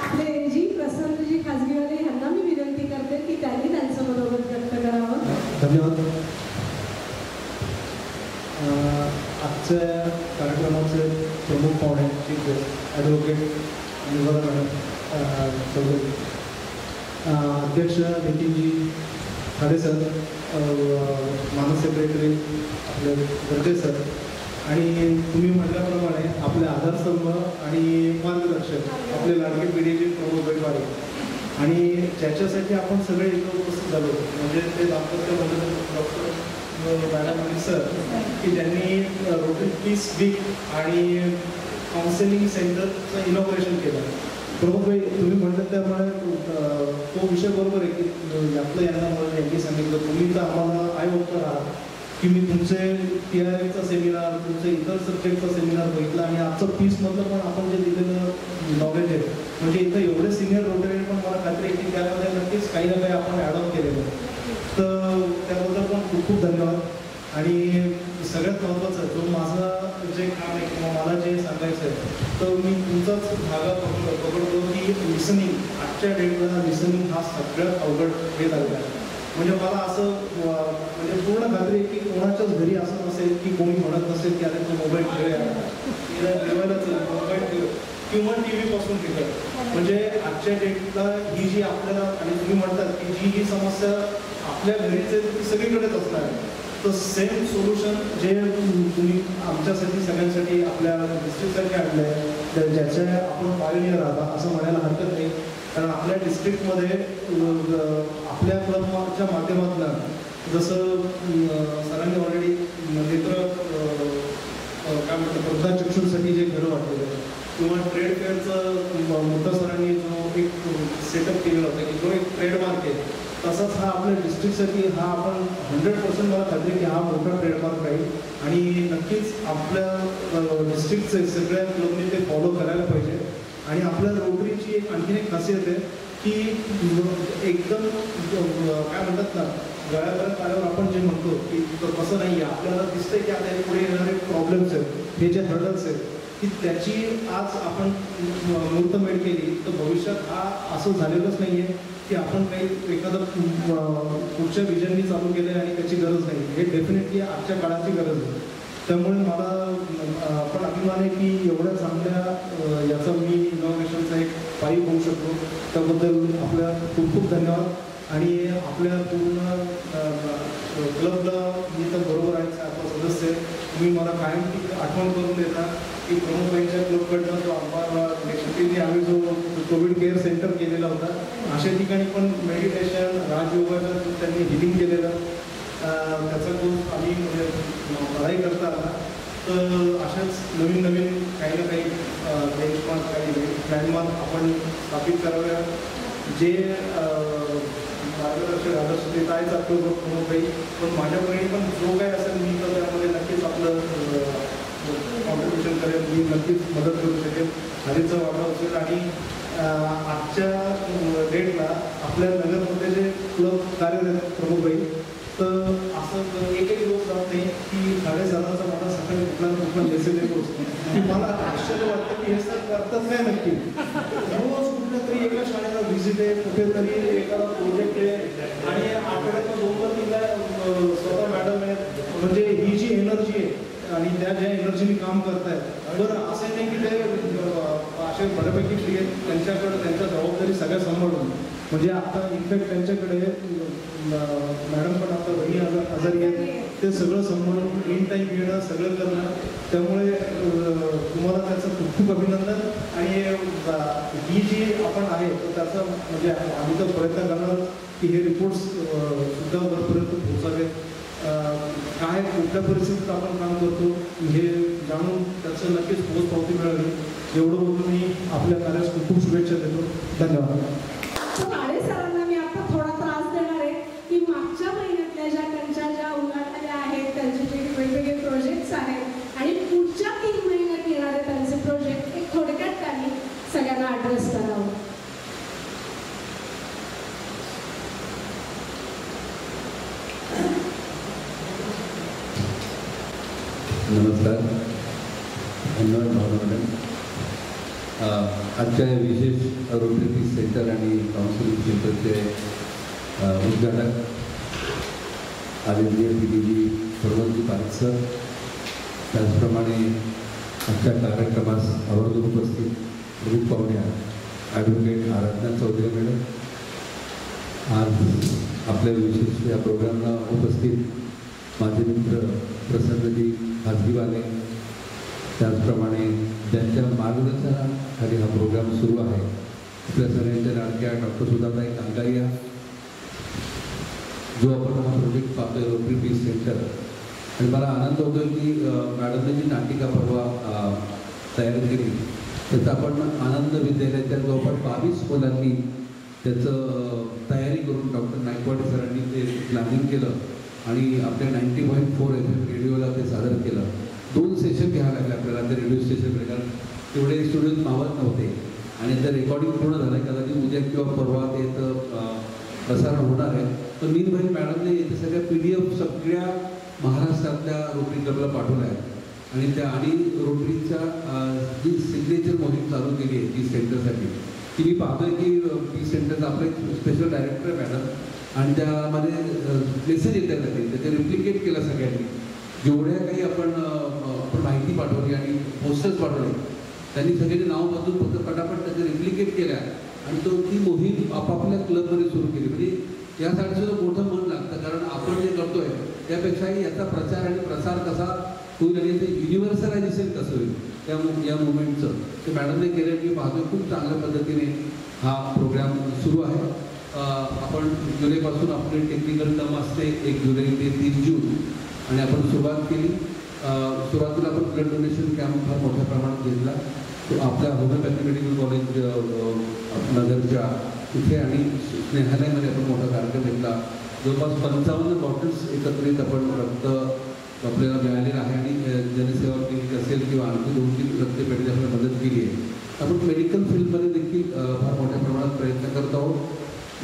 आपले एनजी प्रसन्नजी खाजगीवाले यांना मी विनंती करते की त्यांनी त्यांचं मनोगत व्यक्त करावं. धन्यवाद. आजच्या कार्यक्रमाचे प्रमुख पाहुणे चीफ गेस्ट ॲडव्होकेट निवड मॅडम चौधरी, अध्यक्ष नितीनजी खाडे सर, मानस सेक्रेटरी आपले गरजे सर, आणि तुम्ही म्हटल्याप्रमाणे आपले आधारस्तंभ आणि मार्गदर्शक आपले लाडके पिढीचे प्रमुख बैठवाडी, आणि ज्याच्यासाठी आपण सगळे इथं उपस्थित झालो म्हणजे ते दाम्पत्य डॉक्टर मॅडम आणि सर की ज्यांनी रोटरी पीस वीक आणि काउन्सिलिंग सेंटरचं इनॉग्रेशन केलं. प्रमुखभाई तुम्ही म्हटलं त्यामुळे तो विषय बरोबर आहे की यातलं यांना मला यांनी सांगितलं, तुम्ही तर आम्हाला आय ओपनर आहात की मी तुमचे TRFचा सेमिनार, तुमचे इतर सब्जेक्टचा सेमिनार बघितला आणि आजचं पीसमधलं पण आपण जे दिलेलं नॉलेज आहे म्हणजे इथं एवढे सिनियर रोटरी पण मला खात्री आहे की त्यामध्ये नक्कीच काही ना काही आपण ॲडॉप्ट केलेलं आहे. तर त्याबद्दल पण खूप खूप धन्यवाद. आणि सगळ्यात महत्त्वाचं जो माझं जे काम आहे किंवा मला जे सांगायचं आहे तर मी तुमचाच धागा पकडतो की लिसनिंग, आजच्या डेटला लिसनिंग हा सगळ्यात अवघड हे झालेला आहे. म्हणजे मला असं म्हणजे पूर्ण खात्री आहे की कोणाच्याच घरी असं नसेल की कोणी म्हणत नसेल की अरे तो मोबाईल ठेवूया जेवायलाच मोबाईल ठेव किंवा TV पासून ठेवत. म्हणजे आजच्या डेटला ही जी आपल्याला आणि तुम्ही म्हणतात की जी समस्या आपल्या घरीचे ती सगळीकडेच असणार आहे. तर सेम सोल्युशन जे तुम्ही आमच्यासाठी सगळ्यांसाठी आपल्या डिस्ट्रिक्टसाठी आणलं आहे ज्याच्या आपण पायोनियर आहात असं म्हणायला हरकत नाही. कारण आपल्या डिस्ट्रिक्टमध्ये आपल्या क्लबच्या माध्यमातून जसं सरांनी ऑलरेडी नेत्र काय म्हणतात प्रज्ञाचक्षूंसाठी जे घरं वाटलेलं किंवा ट्रेड फेअरचं मोठं सरांनी जो एक सेटअप केलेला होता की जो एक ट्रेडमार्क आहे तसाच हा आपल्या डिस्ट्रिक्टसाठी हा आपण 100% मला खात्री की हा मोठा ट्रेडमार्क राहील. आणि नक्कीच आपल्या डिस्ट्रिक्टचे सगळ्या क्लबने ते फॉलो करायला पाहिजे. आणि आपल्या रोटरीची एक आणखीन एक खासियत आहे की एकदम काय म्हणतात ना गळ्यापर्यंत आल्यावर आपण जे म्हणतो की तसं नाही आहे. आपल्याला दिसतंय की आता पुढे येणारे प्रॉब्लेम्स आहेत, हे जे हर्डल्स आहेत की त्याची आज आपण मुहूर्तमेढ केली तर भविष्यात हा असं झालेलंच नाही आहे की आपण काही एखादं पुढच्या विजननी चालू केलं आहे आणि त्याची गरज नाही. हे डेफिनेटली आजच्या काळाची गरज आहे. त्यामुळे मला पण अभिमान आहे की एवढ्या चांगल्या याचा मी इनॉग्रेशनचा एक पायी होऊ शकतो. त्याबद्दल आपल्या खूप खूप धन्यवाद. आणि आपल्या पूर्ण क्लबला मी तर बरोबर आहे आपला सदस्य, तुम्ही मला कायम आठवण करून देता की प्रमुखांच्या क्लबकडनं जो आम्हाला नेक्स्टली आम्ही जो कोविड केअर सेंटर केलेला होता, अशा ठिकाणी पण मेडिटेशन राजयोगाचं त्यांनी हिलिंग केलेलं, त्याचा कोर्स आम्ही पढाई करता आला. तर अशाच नवीन नवीन काही ना काही बेंचमार्क काही लँडमार्क आपण स्थापित कराव्या. जे मार्गदर्शक आदर्श देत आहेच आपलं काही, पण माझ्याकडे पण जो काही असेल मी तर त्यामध्ये नक्कीच आपलं कॉन्ट्रीब्युशन करेल, मी नक्कीच मदत करू शकेल. हरीचा वाटा असेल. आणि आजच्या डेटला आपल्या नगरमध्ये जे क्लब कार्यरत प्रमुख बाई, तर असं एकही दिवस जात नाही की 7:30चा मला सकाळी कुठला मेसेज येतो की मला आश्चर्य वाटतं की हे सर करतात काय नक्की. रोज कुठल्या तरी एका शाळेला व्हिजिट आहे, कुठेतरी एखादा प्रोजेक्ट आहे, आणि आठवड्यातून 2-3दा स्वतः मॅडम आहेत. म्हणजे ही जी एनर्जी आहे आणि त्या ज्या एनर्जीने काम करतायत, बरं असं नाही की ते असे बऱ्यापैकी फ्री आहेत, त्यांच्याकडे त्यांच्या जबाबदारी सगळ्या सांभाळून, म्हणजे आता इनफॅक्ट त्यांच्याकडे मॅडम पण आता वही आजारी आहेत, ते सगळं सांभाळून इन टाईम येणं सगळं करणं. त्यामुळे तुम्हाला त्याचं खूप खूप अभिनंदन. आणि ही जी आपण आहे तर त्याचा म्हणजे आम्ही तर प्रयत्न करणार की हे रिपोर्ट्स सुद्धा वरपर्यंत पोहोचावेत. काय कुठल्या परिस्थितीत आपण काम करतो हे जाणून त्याचं नक्कीच पोचपावती मिळावी. एवढं बोलून मी आपल्या कार्यास खूप खूप शुभेच्छा देतो. धन्यवाद. काळे सरांना मी आता थोडा त्रास देणार आहे की मागच्या महिन्यातल्या ज्या उघडलेल्या आहेत त्यांचे जे वेगवेगळे प्रोजेक्ट्स आहेत आणि पुढच्या 3 महिन्यात येणारे त्यांचे प्रोजेक्ट एक थोडक्यात त्यांनी सगळ्यांना ॲड्रेस करावं. नमस्कार. धन्यवाद भावना मॅडम. आजच्या विशेष रोटरी पीस सेंटर आणि काउन्सिलिंग सेंटरचे उद्घाटक आदरणीय PDG प्रमोदजी पारेख सर, त्याचप्रमाणे आजच्या कार्यक्रमास आवर्जून उपस्थित प्रमुख पाहुण्या ॲडव्होकेट आराधना चौधरी मॅडम, आज आपल्या विशेष या प्रोग्रामला उपस्थित माझे मित्र प्रसन्नजी खाजगीवाले, त्याचप्रमाणे ज्यांच्या मार्गदर्शनाखाली हा प्रोग्राम सुरू आहे आपल्या सगळ्यांच्या लाडक्या डॉक्टर सुधाताई कांगारिया, जो आपण हा प्रोजेक्ट पाहतोय रोटरी पीस सेंटर. आणि मला आनंद होतो की मॅडमने जी नाटिका परवा तयार केली त्याचा आपण आनंद विद्यालयाच्या जवळपास 22 मुलांनी त्याचं तयारी करून डॉक्टर नायकवाडे सरांनी ते प्लॅनिंग केलं आणि आपल्या 90.4 FM रेडिओला ते सादर केलं. 2 सेशन घ्यावं लागले आपल्याला त्या रेडिओ स्टेशनकडे, कारण तेवढे स्टुडंट मावत नव्हते. आणि ते रेकॉर्डिंग पूर्ण झालं, कदाचित उद्या किंवा परवा ते प्रसारण होणार आहे. तर मीनभाई मॅडमने इथे सगळ्या PDF सगळ्या महाराष्ट्रातल्या रोटरी क्लबला पाठवल्या आहेत. आणि रोटरीच्या जी सिग्नेचर मोहीम चालू केली आहे पीस सेंटरसाठी, ती मी पाहतोय की पीस सेंटरचा आपला एक स्पेशल डायरेक्टर आहे मॅडम, आणि त्यामध्ये मेसेज येतात त्याचे रिप्लिकेट केलं सगळ्यांनी. जेवढ्या काही आपण माहिती पाठवली आणि पोस्टर्स पाठवले त्यांनी सगळ्यांनी नाव बदलून फक्त पटापट त्याचे रिप्लिकेट केल्या आणि ती मोहीम आपापल्या क्लबमध्ये सुरू केली. म्हणजे यासाठी सुद्धा मोठं मन लागतं, कारण आपण जे करतोय त्यापेक्षाही याचा प्रचार आणि प्रसार कसा होईल आणि ते युनिव्हर्सलायझेशन कसं होईल या मुवमेंटचं ते मॅडमने केलं. मी पाहतोय खूप चांगल्या पद्धतीने हा प्रोग्राम सुरू आहे. आपण जुलैपासून आपले टेक्निकल टर्म असते 1 जुलै ते 3 जून आणि आपण सुरुवात केली. सुरुवातीला आपण ब्लड डोनेशन कॅम्प फार मोठ्या प्रमाणात घेतला. तो आपल्या होमिओपॅथी मेडिकल कॉलेज नगरच्या इथे आणि स्नेहालयामध्ये आपण मोठा कार्यक्रम घेतला. जवळपास 55 बॉटल्स एकत्रित आपण रक्त आपल्याला मिळालेलं आहे आणि जनसेवा क्लिनिक असेल किंवा आणखी 2-3 रक्तपेढीने आपल्याला मदत केली आहे. आपण मेडिकल फील्डमध्ये देखील फार मोठ्या प्रमाणात प्रयत्न करत आहोत.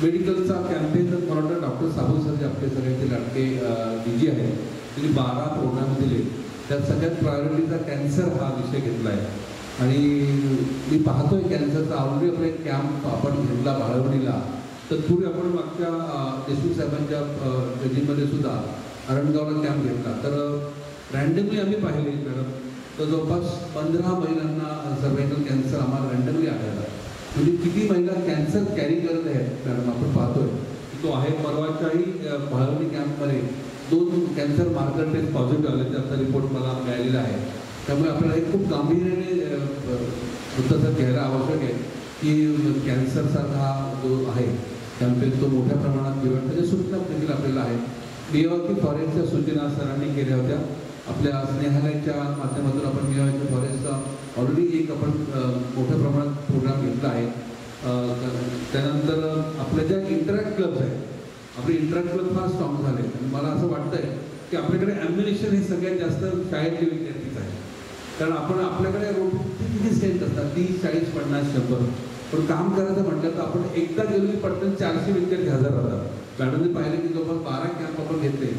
मेडिकलचा कॅम्पेन मला वाटतं डॉक्टर साबू सर जे आपले सगळ्यांचे लाडके DG आहेत त्यांनी 12 प्रोग्राम दिले. त्यात सगळ्यात प्रायोरिटीचा कॅन्सर हा विषय घेतला आहे. आणि मी पाहतोय कॅन्सरचा ऑलरेडी आपला एक कॅम्प आपण घेतला बाळवणीला. तत्पूर्वी आपण मागच्या देशमुख साहेबांच्या रेजिममध्ये सुद्धा अरणगावला कॅम्प घेतला. तर रँडमली आम्ही पाहिले मॅडम तर जवळपास 15 महिलांना सर्वायकल कॅन्सर आम्हाला रँडमली आढळला. म्हणजे किती महिला कॅन्सर कॅरी करत आहेत मॅडम आपण पाहतोय की तो आहे. परवाच्याही भाळवणी कॅम्पमध्ये 2 कॅन्सर मार्कर टेस्ट पॉझिटिव्ह आले, त्याचा रिपोर्ट मला मिळालेला आहे. त्यामुळे आपल्याला एक खूप गांभीर्याने तसं घ्यायला आवश्यक आहे की कॅन्सरसारखा हा जो आहे कॅम्पेन तो मोठ्या प्रमाणात घेऊन त्याच्या सूचना देखील आपल्याला आहे. मियावाकी फॉरेस्टच्या सूचना सरांनी केल्या होत्या. आपल्या स्नेहालयाच्या माध्यमातून आपण मियावाकी फॉरेस्टचा ऑलरेडी एक आपण मोठ्या प्रमाणात प्रोग्राम घेतला आहे. त्यानंतर आपल्या ज्या इंटरॅक्ट क्लब्स आहेत, आपले इंटरॅक्ट क्लब फार स्ट्रॉंग झाले आणि मला असं वाटतंय की आपल्याकडे ॲम्युनिशन हे सगळ्यात जास्त शाळेतले विद्यार्थीच आहे. कारण आपण आपल्याकडे किती स्ट्रेंथ असतात 30, 40, 50, 100, पण काम करायचं म्हटलं तर आपण एकदा गेलो की पटकन 400 विद्यार्थी हजर राहतात. मॅडमने पाहिलं की जवळपास 12 कॅम्प आपण घेतले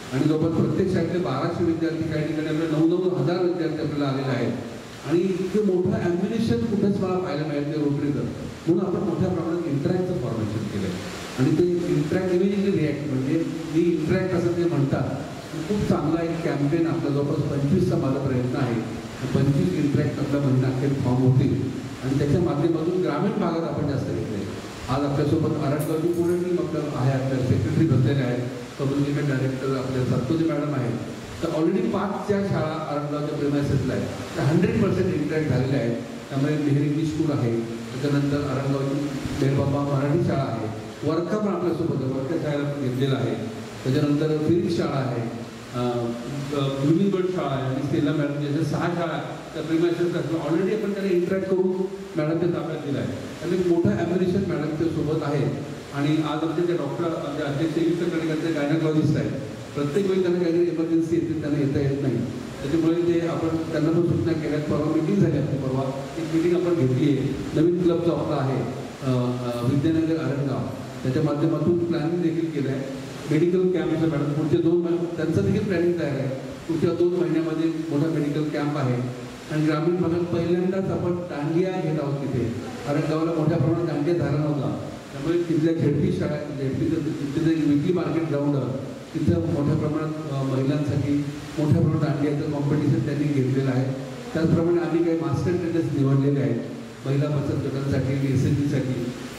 आणि जवळपास प्रत्येक शाळेतले 1200 विद्यार्थी, काही ठिकाणी आपले 9,000 विद्यार्थी आपल्याला आलेले आहेत. आणि इतकं मोठं ॲम्युनिशन कुठंच मला पाहायला मिळत नाही रोटरीचं. म्हणून आपण मोठ्या प्रमाणात इंटरॅक्टचं फॉर्मेशन केलं आहे आणि ते इंटरॅक्ट इमिजिएटली रिॲक्ट म्हणजे मी इंटरॅक्ट असं ते म्हणतात. खूप चांगला एक कॅम्पेन आपला जवळपास 25चा माझा प्रयत्न आहे. 25 इंटरॅक्ट आपल्या महिना अखेर फॉर्म होतील आणि त्याच्या माध्यमातून ग्रामीण भागात आपण जास्त घेतले. आज आपल्यासोबत आरटगावची पूर्ण टीम आपल्याला आहे. आपल्या सेक्रेटरी बसलेले आहेत, कम्युनिकेशन डायरेक्टर आपल्या सातपुते मॅडम आहेत. तर ऑलरेडी 5 ज्या शाळा आरटगावच्या प्रेमायसेसला आहेत त्या 100% इंटरॅक्ट झालेल्या आहेत. त्यामुळे मेहर इंग्लिश स्कूल आहे, त्याच्यानंतर आरटगावची मेहरबाबा मराठी शाळा आहे, वर्का पण आपल्यासोबत वर्का शाळेला घेतलेला आहे. त्याच्यानंतर फिरिक्स शाळा आहे, ब्लुमिंगबर्ड शाळा आहे आणि स्टेला मॅडम ज्याच्या 6 शाळा त्या प्रेमायसेस ऑलरेडी आपण त्याला इंटरॅक्ट करून मॅडमच्या ताब्यात दिला आहे. आणि मोठं ॲम्युनिशन मॅडमच्या सोबत आहे. आणि आज आमचे जे डॉक्टर आमचे अध्यक्ष युक्त गायनॉलॉजिस्ट आहेत, प्रत्येक वेळी त्यांना काहीतरी इमर्जन्सी येते, त्यांना येता येत नाही. त्याच्यामुळे ते आपण त्यांना पण सूचना केल्या. परवा मिटिंग झाली आपली, परवा एक मिटिंग आपण घेतली आहे. नवीन क्लब जो आपला आहे विद्यानगर आरटगाव, त्याच्या माध्यमातून प्लॅनिंग देखील केलं आहे. मेडिकल कॅम्पचं मॅडम पुढचे 2 महिने त्यांचं देखील प्लॅनिंग तयार आहे. पुढच्या 2 महिन्यामध्ये मोठा मेडिकल कॅम्प आहे. आणि ग्रामीण भागात पहिल्यांदाच आपण दांडिया घेत आहोत तिथे. आरटगावला मोठ्या प्रमाणात दांडिया झाला नव्हता, त्यामुळे तिथल्या झेडपी शाळा तिथं एक विकली मार्केट ग्राउंड तिथं मोठ्या प्रमाणात महिलांसाठी मोठ्या प्रमाणात दांडियाचं कॉम्पिटिशन त्यांनी घेतलेलं आहे. त्याचप्रमाणे आम्ही काही मास्टर ट्रेनर्स निवडलेले आहेत महिला बचत गटांसाठी, SHGसाठी.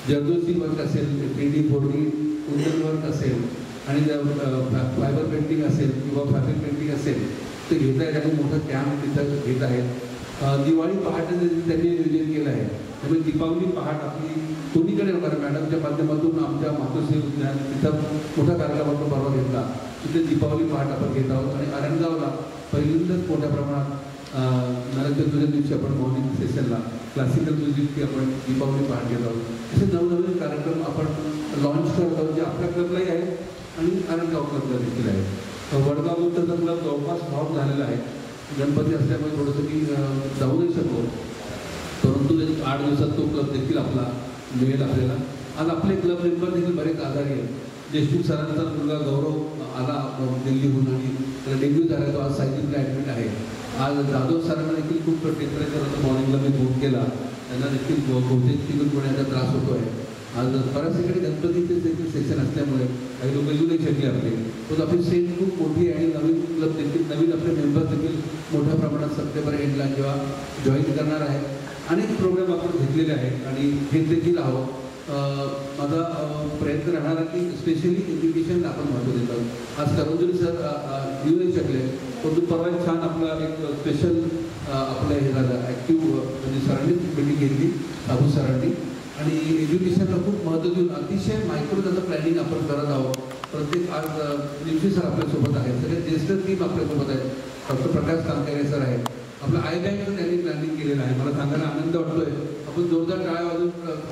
जर्दोसी वर्क असेल, 3D 4D कुंदन वर्क असेल आणि फायबर पेंटिंग असेल किंवा फॅब्रिक पेंटिंग असेल ते घेत आहेत आणि मोठं कॅम्प तिथं घेत आहेत. दिवाळी पहाट त्यांनी नियोजन केलं आहे. त्यामुळे दीपावली पहाट आपली कोणीकडे होणार मॅडमच्या माध्यमातून आमच्या मातोश्री उद्यान तिथं मोठा कार्यक्रम आपण परवा घेतला. तिथे दीपावली पहाट आपण घेत आहोत. आणि आरंगावला पहिल्यांदाच मोठ्या प्रमाणात नरक दिवशी आपण मॉर्निंग सेशनला क्लासिकल म्युझिकची आपण दीपावली पहाट घेत आहोत. असे नवनवीन कार्यक्रम आपण लॉन्च करत आहोत जे आपल्या क्लबलाही आहेत आणि आरंगाव क्लबला देखील आहे. वडगाव उत्तरचा क्लब जवळपास फॉर्म झालेला आहे. गणपती असल्यामुळे थोडंसं मी जाऊ नाही शकतो, परंतु 8 दिवसात तो क्लब देखील आपला मिळेल आपल्याला. आज आपले क्लब मेंबर देखील बरेच आजारी आहेत. देशमुख सरांचा मुलगा गौरव आला दिल्लीहून आणि त्याला डेंग्यू झाला, तो आज सायकलला ॲडमिट आहे. आज जाधव सरांना देखील खूप टेम्परेचर होतं, मॉर्निंगला मी फोन केला, त्यांना देखील बहुतेक चिकनगुन्ह्याचा त्रास होतो आहे. आज बऱ्याच ठिकाणी गणपतीचे देखील सेशन असल्यामुळे काही लोक येऊ नाही शकले आपले. पण आपली सेट खूप मोठी आहे आणि नवीन क्लब देखील नवीन आपले मेंबर देखील मोठ्या प्रमाणात सप्टेंबर एंडला जेव्हा जॉईन करणार आहे. अनेक प्रोग्राम आपण घेतलेले आहेत आणि घेत देखील आहोत. माझा प्रयत्न राहणार की स्पेशली एज्युकेशन आपण महत्त्व देतो. आज करंजुरी सर येऊ नाही शकले, परंतु परवा छान आपला एक स्पेशल आपलं हे झालं ॲक्टिव्ह म्हणजे सरांनीच मिटिंग घेतली साबू सरांनी आणि एज्युकेशनला खूप महत्त्व देऊन अतिशय मायक्रो त्याचं प्लॅनिंग आपण करत आहोत. प्रत्येक आज दिवशी सर आपल्यासोबत आहेत, सगळे ज्येष्ठ टीम आपल्यासोबत आहेत. डॉक्टर प्रकाश कांकेरे सर आहेत. आपलं आय बँकचं त्यांनी प्लॅनिंग केलेलं आहे. मला सांगायला आनंद वाटतोय. आपण जोरदार टाळ्या वाजून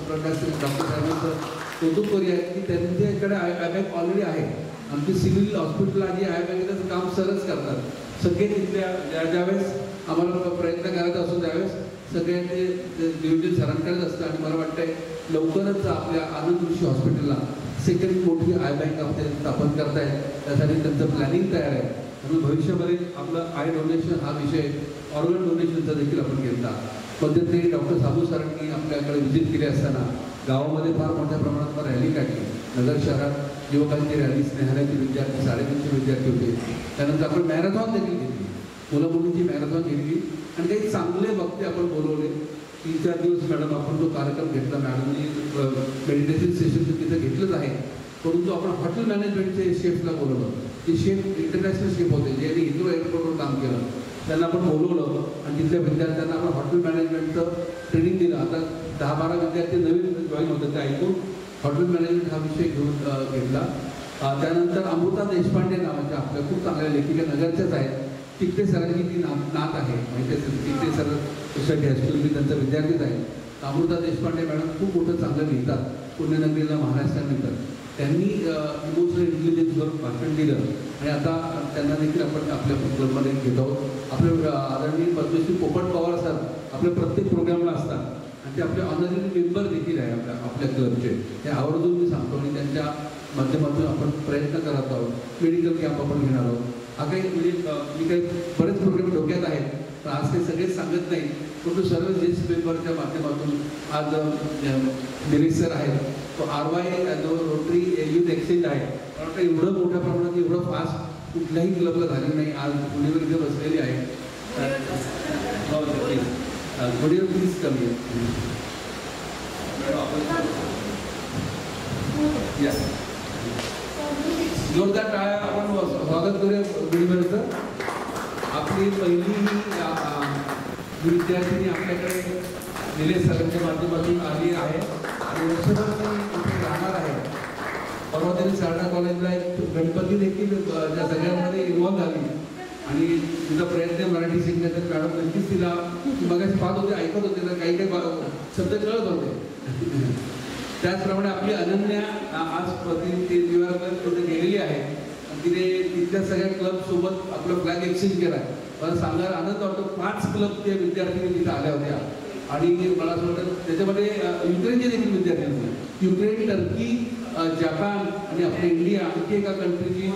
प्रकाश डॉक्टर साहेबांचं कौतुक करूया की त्यांच्याकडे आय बँक ऑलरेडी आहे. आमची सिव्हिल हॉस्पिटल आणि आय बँकेचं काम सरच करतात. सगळे तिथल्या ज्यावेळेस आम्हाला प्रयत्न करायचा असतो त्यावेळेस सगळ्यांचे नियोजन सरांकडेच असतं. आणि मला वाटतंय लवकरच आपल्या आनंद ऋषी हॉस्पिटलला सेकंड मोठी आय बँक आपण स्थापन करतायत. त्यासाठी त्यांचं प्लॅनिंग तयार आहे. म्हणून भविष्यामध्ये आपलं आय डोनेशन हा विषय ऑर्गन डोनेशनचा देखील आपण घेतला. मध्यंतरी डॉक्टर साबू सरांनी आपल्याकडे व्हिजिट केली असताना गावामध्ये फार मोठ्या प्रमाणात रॅली काढली. नगर शहरात युवकांची रॅली, स्नेहालयाचे विद्यार्थी 350 विद्यार्थी होते. त्यानंतर आपण मॅरेथॉन देखील घेतली, मुलं मुलींची मॅरेथॉन घेतली आणि काही चांगले वक्ते आपण बोलवले. 3-4 दिवस मॅडम आपण तो कार्यक्रम घेतला. मॅडमनी मेडिटेशन सेशन तिथं घेतलंच आहे, परंतु आपण हॉटेल मॅनेजमेंटचे शेफला बोलवलं. ते शेफ इंटरनॅशनल शेफ होते, जे हिंदू एअरपोर्टवर काम केलं. त्यांना आपण बोलवलं आणि तिथल्या विद्यार्थ्यांना आपण हॉटेल मॅनेजमेंटचं ट्रेनिंग दिलं. आता 10-12 विद्यार्थी नवीन जॉईन होते, ते ऐकून हॉटेल मॅनेजमेंट हा विषय घेऊन घेतला. त्यानंतर अमृता देशपांडे नावाच्या आपल्या खूप चांगल्या लेखिका नगरच्याच आहेत. तिकटे सरांची ती नात आहे, माहिती असेल. तिकटे सर सोसायटी हायस्कूल मी त्यांचा विद्यार्थीच आहे. अमृता देशपांडे मॅडम खूप मोठं चांगलं लिहितात, पुण्यनगरीला महाराष्ट्रात लिहितात. त्यांनी इमोशनल इंटेलिजन्सवर भाषण दिलं आणि आता त्यांना देखील आपण आपल्या क्लबमध्ये घेत आहोत. आपले आदरणीय पद्मश्री पोपट पवार सर आपल्या प्रत्येक प्रोग्रामला असतात आणि ते आपले ऑनररी मेंबर देखील आहे आपल्या क्लबचे. ते आवर्जून मी सांगतो आणि त्यांच्या माध्यमातून आपण प्रयत्न करत आहोत. मेडिकल कॅम्प आपण घेणार आहोत. हा काही म्हणजे मी काही बरेच प्रोग्राम डोक्यात आहेत, तर आज ते सगळेच सांगत नाही, परंतु सर्व ज्येष्ठ मेंबरच्या माध्यमातून आज निलेश सर आहेत, तो RY जो रोटरी युथ एक्सचेंज आहे. मला एवढं मोठ्या प्रमाणात एवढं फास्ट कुठल्याही क्लबला झालेलं नाही. आज पुणेवर इथे बसलेली आहे. थोडी प्लीज कमी आहे. जोरदार टाळ्या आपण स्वागत करूया गुरुवेरचं. आपली पहिली विद्यार्थिनी आपल्याकडे निलेश सरांच्या माध्यमातून आली आहे आणि वर्षभर ती इथे राहणार आहे. परवा त्यांनी सारडा कॉलेजला एक गणपती देखील त्या सगळ्यांमध्ये इन्व्हॉल्व झाली आणि तिचा प्रयत्न मराठी शिकण्याचा. मॅडम नक्कीच तिला मगाशी पाहत होते, ऐकत होते, तर काही शब्द कळत होते. त्याचप्रमाणे आपली अनन्या आज तिथे गेलेली आहे. तिने तिथल्या सगळ्या क्लबसोबत आपलं फ्लॅग एक्सचेंज केला आहे. मला सांगायला आनंद वाटतो, 5 क्लबच्या विद्यार्थी तिथे आल्या होत्या आणि मला असं वाटतं त्याच्यामध्ये युक्रेनचे देखील विद्यार्थी होते. युक्रेन, टर्की, जपान आणि आपल्या इंडिया आणखी एका कंट्रीची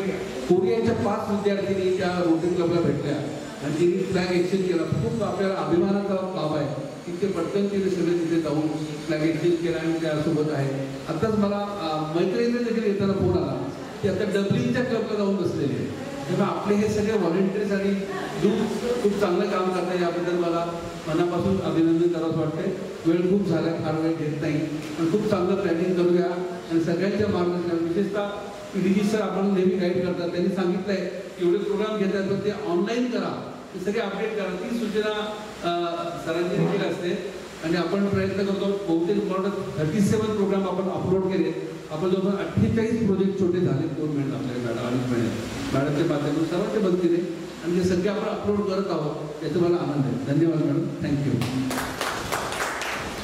कोरियाच्या 5 विद्यार्थ्यांनी त्या रोटरी क्लबला भेटल्या आणि तिने फ्लॅग एक्सचेंज केला. खूप आपल्याला अभिमानाचा बाब आहे. तिथे पटकन तिथे सगळे तिथे जाऊन फ्लॅग एक्सचेंज केला आणि त्यासोबत आहे. आत्ताच मला मैत्रिणीने देखील येताना फोन आला की आता डब्लिनच्या क्लबला जाऊन बसलेले आहे. तेव्हा आपले हे सगळे व्हॉलेंटियर्स आणि खूप चांगलं काम करतात, याबद्दल मला मनापासून अभिनंदन करावंसं वाटते. वेळ खूप झाला, फार वेळ घेत नाही, पण खूप चांगलं प्लॅनिंग करूया आणि सगळ्यांच्या मार्गदर्शनात विशेषतः PDG सर आपण नेहमी गाईड करतात. त्यांनी सांगितलं आहे एवढे प्रोग्राम घेतात तर ते ऑनलाईन करा, ते सगळे अपडेट करा. ती सूचना सरांची देखील असते आणि आपण प्रयत्न करतो. बहुतेक 37 प्रोग्राम आपण अपलोड केले. आपण जवळपास 48 प्रोजेक्ट छोटे झाले 2 महिन्यात आपल्याला अडीच महिन्यात मॅडमच्या माध्यमातून सर्वांच्या मदतीने आणि ते सगळे आपण अपलोड करत आहोत, याचा मला आनंद आहे. धन्यवाद मॅडम, थँक्यू.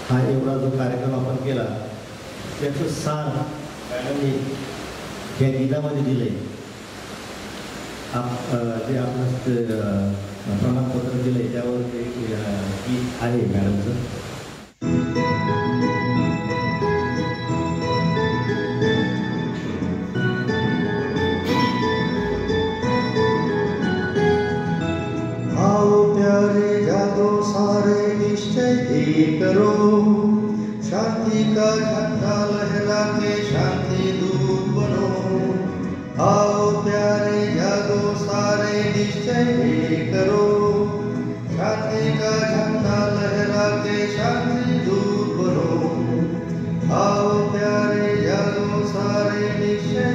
हा एवढा जो कार्यक्रम आपण केला त्याचं सार मॅडमने या गीतामध्ये दिले. जे आपण प्रमाणपत्र दिले त्यावर ते गीत आहे मॅडमचं. आओ प्यारे जागो सारे निश्चय करो, शांति का झंडा लहरा के शांति दूत बनो. आओ प्यारे जागो सारे निश्चय करो, शांति का झंडा लहरा के शांति दूत बनो. आओ प्यारे जागो सारे निश्चय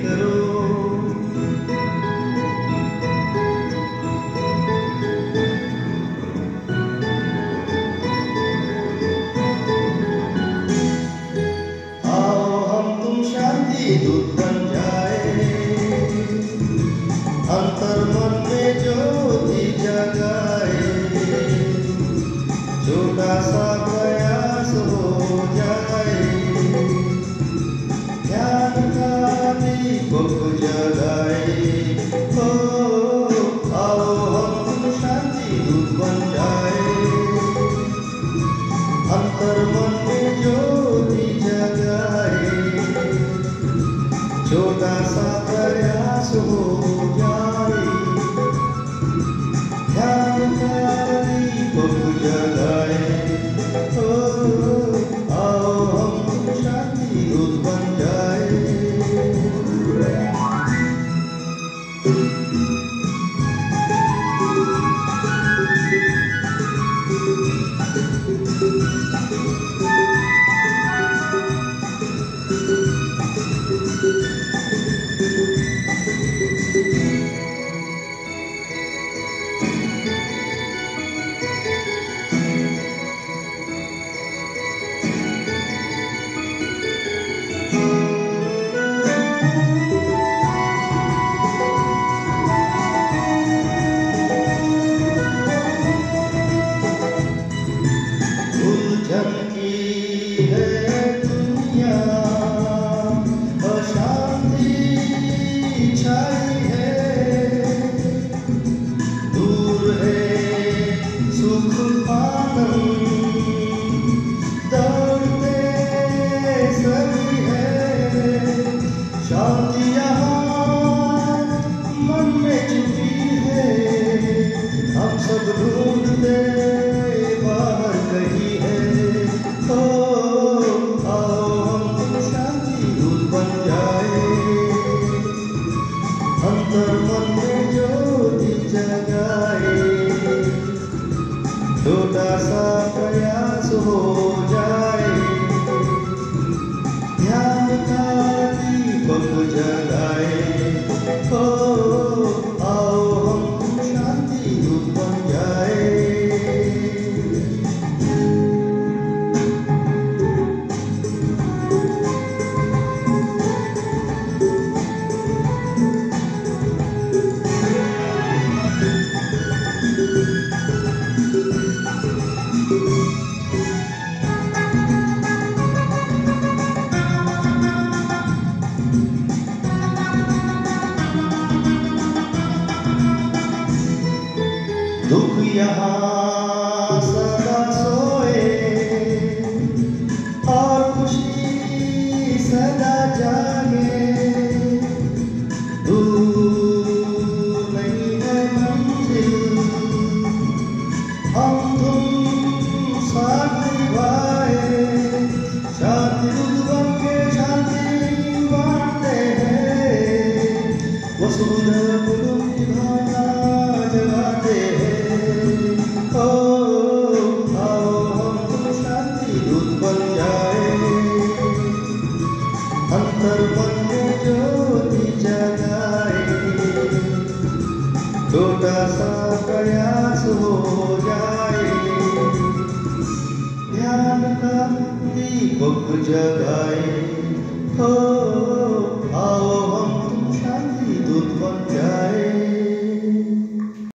करो. दूत बन जाए, अंतर मन में ज्योति जगाए. छोटा सा प्रयास हो जाए, ज्ञान का दीपक जगाए. हो आओ हम शांति दूत बन जाए, अंतर मन में ज्योति जगाए. छोटा सा प्रयास हो जाए, ध्यान का दीपक जलाए. आओ हम शांति दूत बन जाए. सुख ढूंढते बाहर कहीं है। आओ हम शांति दूत बन जाए, अंतर मन में ज्योति जगाए। छोटा सा प्रयास हो जाए, ध्यान का दीपक जगाए। आओ हम शांति दूत बन जाए। दुख यहाँ सदा सोए और खुशी सदा जागे। दूर नहीं है मंजिल, हम तुम साथ निभाए। शांति दूत बन के शांति बांटते हैं, वसुंधरा कुटुंब की भावना जगाते हैं। आओ हम शांति दूत बन जाए, अंतर मन में ज्योति जगाए। छोटा सा प्रयास हो जाए, ध्यान का दीपक जगाए। आओ